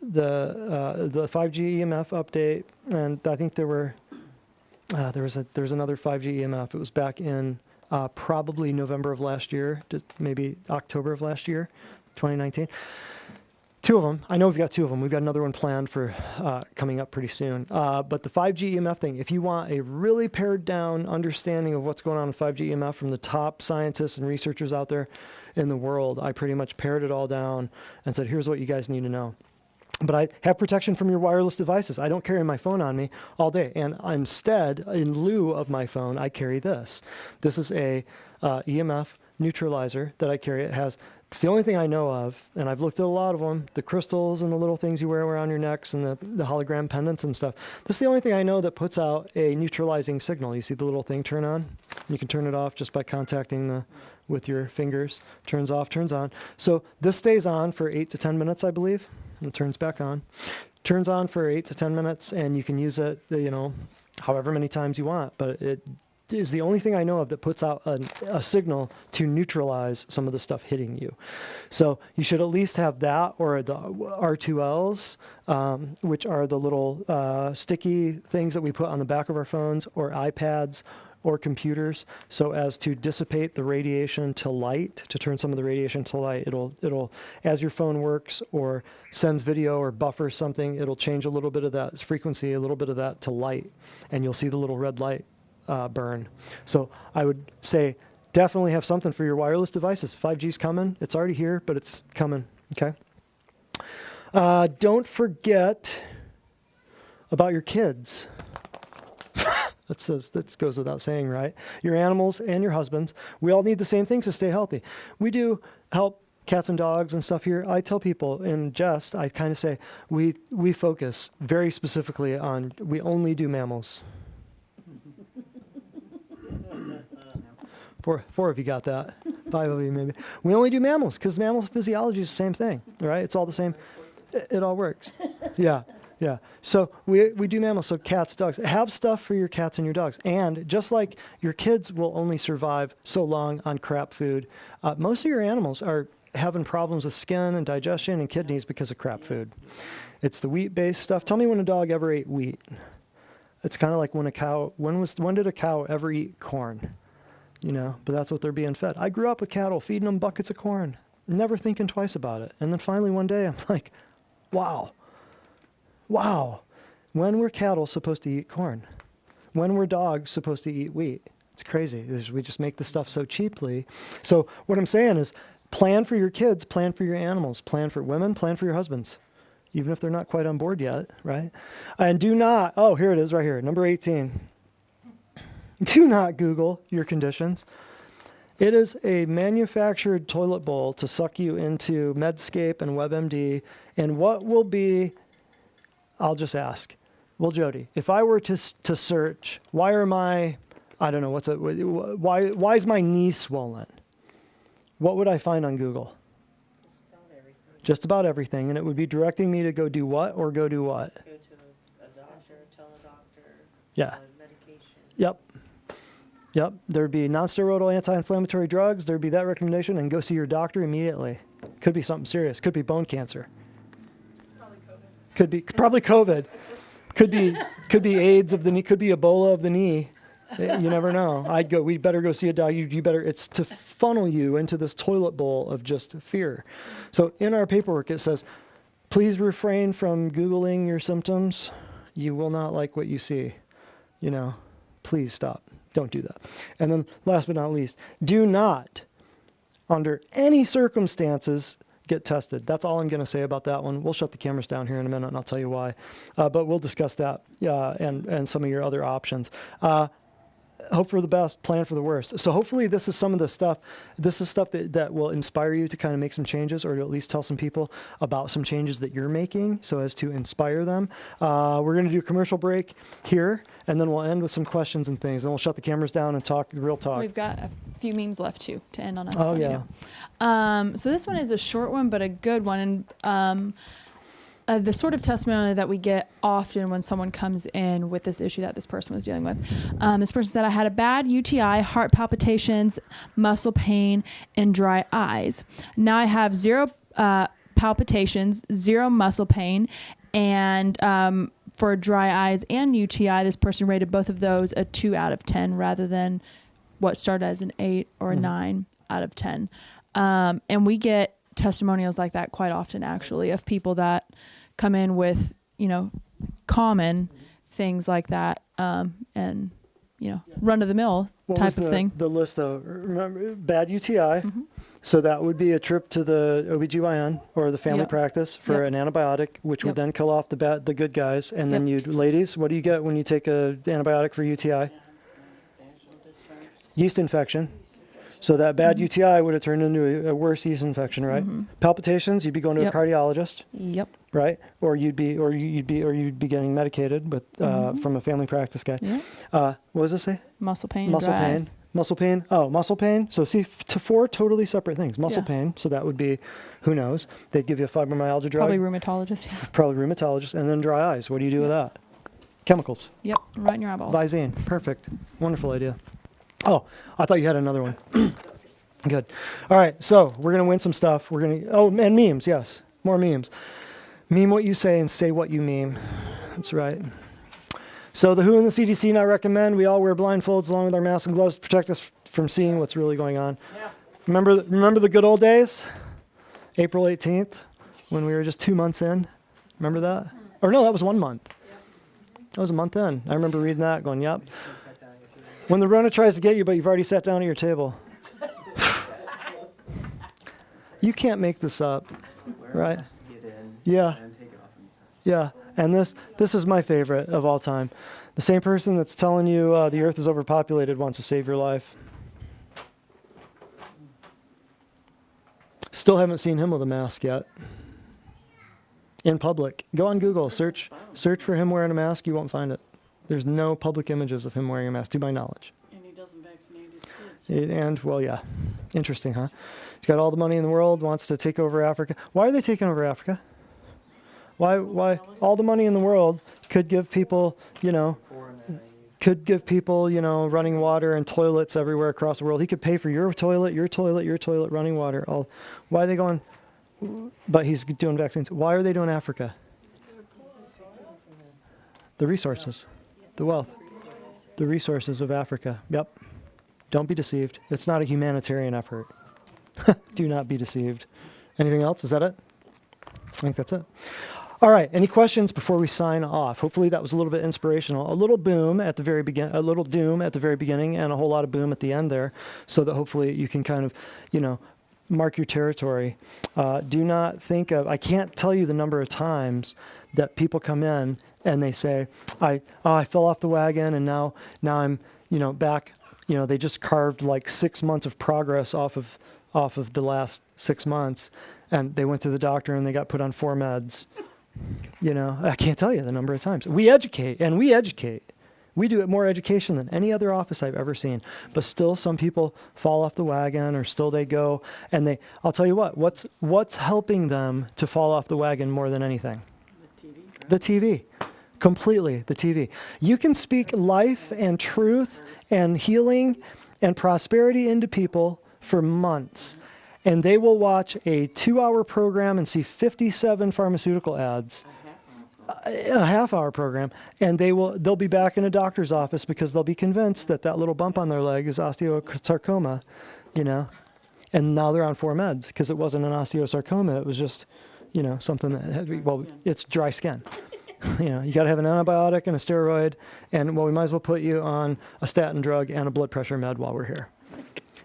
Speaker 1: the 5G EMF update, and I think there was another 5G EMF. It was back in probably November of last year, maybe October of last year, 2019. Two of them. I know we've got two of them. We've got another one planned for coming up pretty soon. But the 5G EMF thing, if you want a really pared down understanding of what's going on with 5G EMF from the top scientists and researchers out there in the world, I pretty much pared it all down and said, here's what you guys need to know. But I have protection from your wireless devices. I don't carry my phone on me all day. And instead, in lieu of my phone, I carry this. This is a EMF neutralizer that I carry. It has It's the only thing I know of, and I've looked at a lot of them, the crystals and the little things you wear around your necks and the hologram pendants and stuff. This is the only thing I know that puts out a neutralizing signal. You see the little thing turn on? You can turn it off just by contacting with your fingers. Turns off, turns on. So this stays on for 8 to 10 minutes, I believe, and it turns back on. Turns on for 8 to 10 minutes, and you can use it, however many times you want, but it is the only thing I know of that puts out a signal to neutralize some of the stuff hitting you. So you should at least have that, or the R2Ls, which are the little sticky things that we put on the back of our phones or iPads or computers, so as to dissipate the radiation to light, to turn some of the radiation to light. It'll as your phone works or sends video or buffers something, it'll change a little bit of that frequency, a little bit of that to light, and you'll see the little red light burn. So I would say definitely have something for your wireless devices. 5G's coming. It's already here, but it's coming. Okay. Don't forget about your kids. That goes without saying, right? Your animals and your husbands. We all need the same things to stay healthy. We do help cats and dogs and stuff here. I tell people in jest, I kind of say, we focus very specifically on, we only do mammals. Four of you got that. 5 of you maybe. We only do mammals because mammal physiology is the same thing, right? It's all the same. It all works. Yeah. Yeah. So we do mammals. So cats, dogs. Have stuff for your cats and your dogs. And just like your kids will only survive so long on crap food, most of your animals are having problems with skin and digestion and kidneys because of crap food. It's the wheat-based stuff. Tell me when a dog ever ate wheat. It's kind of like when a cow. When did a cow ever eat corn? But that's what they're being fed. I grew up with cattle, feeding them buckets of corn, never thinking twice about it. And then finally one day I'm like, wow. When were cattle supposed to eat corn? When were dogs supposed to eat wheat? It's crazy. We just make the stuff so cheaply. So what I'm saying is plan for your kids, plan for your animals, plan for women, plan for your husbands, even if they're not quite on board yet, right? And do not, here it is right here, number 18. Do not Google your conditions. It is a manufactured toilet bowl to suck you into Medscape and WebMD. And what will be, I'll just ask, well, Jody, if I were to search, why is my knee swollen? What would I find on Google? Just about everything. And it would be directing me to go do what or go do what?
Speaker 10: Go to a doctor, tell a doctor.
Speaker 1: Yeah.
Speaker 10: Medication.
Speaker 1: Yep. There'd be non-steroidal anti-inflammatory drugs. There'd be that recommendation, and go see your doctor immediately. Could be something serious. Could be bone cancer.
Speaker 2: Probably COVID.
Speaker 1: Could be probably COVID. Could be AIDS of the knee. Could be Ebola of the knee. You never know. We better go see a doctor. You better. It's to funnel you into this toilet bowl of just fear. So in our paperwork it says, please refrain from Googling your symptoms. You will not like what you see. Please stop. Don't do that. And then last but not least, do not, under any circumstances, get tested. That's all I'm going to say about that one. We'll shut the cameras down here in a minute, and I'll tell you why. But we'll discuss that and some of your other options. Hope for the best, plan for the worst. So hopefully this is some of the stuff. This is stuff that will inspire you to kind of make some changes, or to at least tell some people about some changes that you're making so as to inspire them. We're going to do a commercial break here, and then we'll end with some questions and things. Then we'll shut the cameras down and talk real talk.
Speaker 2: We've got a few memes left too to end on.
Speaker 1: Oh, yeah.
Speaker 2: So this one is a short one, but a good one. And the sort of testimony that we get often when someone comes in with this issue that this person was dealing with. This person said, I had a bad UTI, heart palpitations, muscle pain, and dry eyes. Now I have 0 palpitations, 0 muscle pain, and for dry eyes and UTI, this person rated both of those a 2 out of 10 rather than what started as an 8 or a 9 out of 10. And we get testimonials like that quite often, actually, of people that come in with, common things like that, and, run of the mill type of thing.
Speaker 1: The list though, remember, bad UTI. So that would be a trip to the OBGYN or the family practice for an antibiotic, which would then kill off the good guys. And then ladies, what do you get when you take an antibiotic for UTI? Yeast infection. So that bad UTI would have turned into a worse yeast infection, right? Palpitations, you'd be going to
Speaker 2: Yep.
Speaker 1: a cardiologist,
Speaker 2: Yep.
Speaker 1: right? Or you'd be getting medicated with from a family practice guy.
Speaker 2: Yeah.
Speaker 1: What does it say?
Speaker 2: Muscle pain. and
Speaker 1: Muscle
Speaker 2: dry
Speaker 1: pain.
Speaker 2: eyes.
Speaker 1: Muscle pain. Oh, muscle pain. So see, to 4 totally separate things. Muscle
Speaker 2: Yeah.
Speaker 1: pain. So that would be, who knows? They'd give you a fibromyalgia drug.
Speaker 2: Probably rheumatologist. Yeah.
Speaker 1: Probably rheumatologist. And then dry eyes. What do you do with that? Chemicals.
Speaker 2: Yep. Right in your eyeballs.
Speaker 1: Visine. Perfect. Wonderful idea. Oh, I thought you had another one. Good. All right. So we're going to win some stuff. We're going to, and memes. Yes. More memes. Meme what you say and say what you meme. That's right. So the WHO and the CDC now recommend we all wear blindfolds along with our masks and gloves to protect us from seeing what's really going on.
Speaker 8: Yeah.
Speaker 1: Remember the good old days? April 18th, when we were just 2 months in. Remember that? Or no, that was 1 month. That was a month in. I remember reading that, going, yep. When the Rona tries to get you, but you've already sat down at your table. You can't make this up, right? Yeah. Yeah. And this is my favorite of all time. The same person that's telling you the earth is overpopulated wants to save your life. Still haven't seen him with a mask yet. In public. Go on Google, search for him wearing a mask, you won't find it. There's no public images of him wearing a mask, to my knowledge.
Speaker 3: And he doesn't vaccinate his kids.
Speaker 1: And, well, yeah. Interesting, huh? He's got all the money in the world, wants to take over Africa. Why are they taking over Africa? Why all the money in the world could give people, running water and toilets everywhere across the world. He could pay for your toilet, running water. Why are they going? But he's doing vaccines. Why are they doing Africa? The resources, the wealth, the resources of Africa. Yep. Don't be deceived. It's not a humanitarian effort. Do not be deceived. Anything else? Is that it? I think that's it. All right. Any questions before we sign off? Hopefully that was a little bit inspirational. A little boom at the very begin, a little doom at the very beginning, and a whole lot of boom at the end there, so that hopefully you can kind of, mark your territory. Do not think of. I can't tell you the number of times that people come in and they say, I fell off the wagon and now I'm back. They just carved like 6 months of progress off of the last 6 months, and they went to the doctor and they got put on 4 meds. I can't tell you the number of times. We educate. We do more education than any other office I've ever seen. But still, some people fall off the wagon, or still they go and I'll tell you what's helping them to fall off the wagon more than anything? The TV. Completely, the TV. You can speak life and truth and healing and prosperity into people for months, and they will watch a 2-hour program and see 57 pharmaceutical ads, a half-hour program, and they'll be back in a doctor's office because they'll be convinced that little bump on their leg is osteosarcoma, and now they're on 4 meds because it wasn't an osteosarcoma, it was just, something that had, it's dry skin. You got to have an antibiotic and a steroid, and we might as well put you on a statin drug and a blood pressure med while we're here,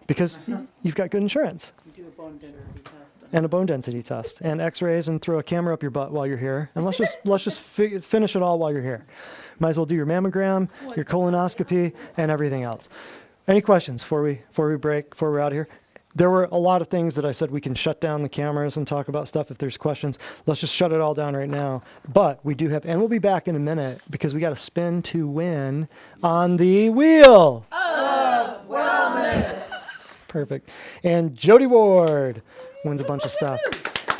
Speaker 1: because you've got good insurance.
Speaker 3: You do a bone density test.
Speaker 1: And a bone density test, and X-rays, and throw a camera up your butt while you're here, and let's just finish it all while you're here. Might as well do your mammogram, your colonoscopy, and everything else. Any questions before we break? Before we're out of here? There were a lot of things that I said we can shut down the cameras and talk about stuff if there's questions. Let's just shut it all down right now. But we do have, and we'll be back in a minute because we got to spin to win on the wheel of wellness. Perfect. And Jody Ward wins a bunch of stuff.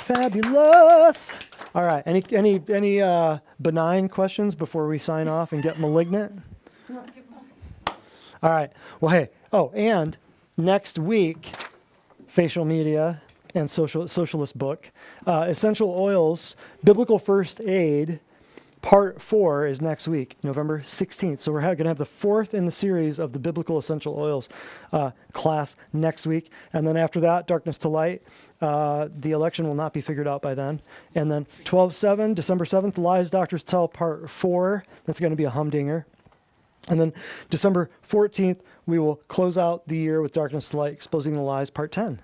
Speaker 1: Fabulous. All right. Any benign questions before we sign off and get malignant? All right. Well, hey. Oh, and next week, Facial Media and Socialist Book, Essential Oils, Biblical First Aid, Part 4 is next week, November 16th. So we're going to have the 4th in the series of the Biblical Essential Oils class next week. And then after that, Darkness to Light. The election will not be figured out by then. And then 12/7, December 7th, Lies Doctors Tell, Part 4. That's going to be a humdinger. And then December 14th, we will close out the year with Darkness to Light, Exposing the Lies, Part 10.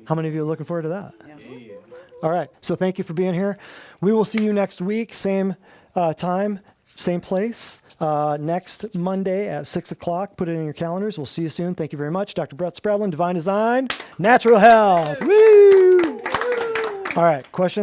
Speaker 1: How many of you are looking forward to that? Yeah. All right. So thank you for being here. We will see you next week, same time, same place, next Monday at 6 o'clock. Put it in your calendars. We'll see you soon. Thank you very much. Dr. Brett Spradlin, Divine Design, Natural Health. Woo! All right, questions?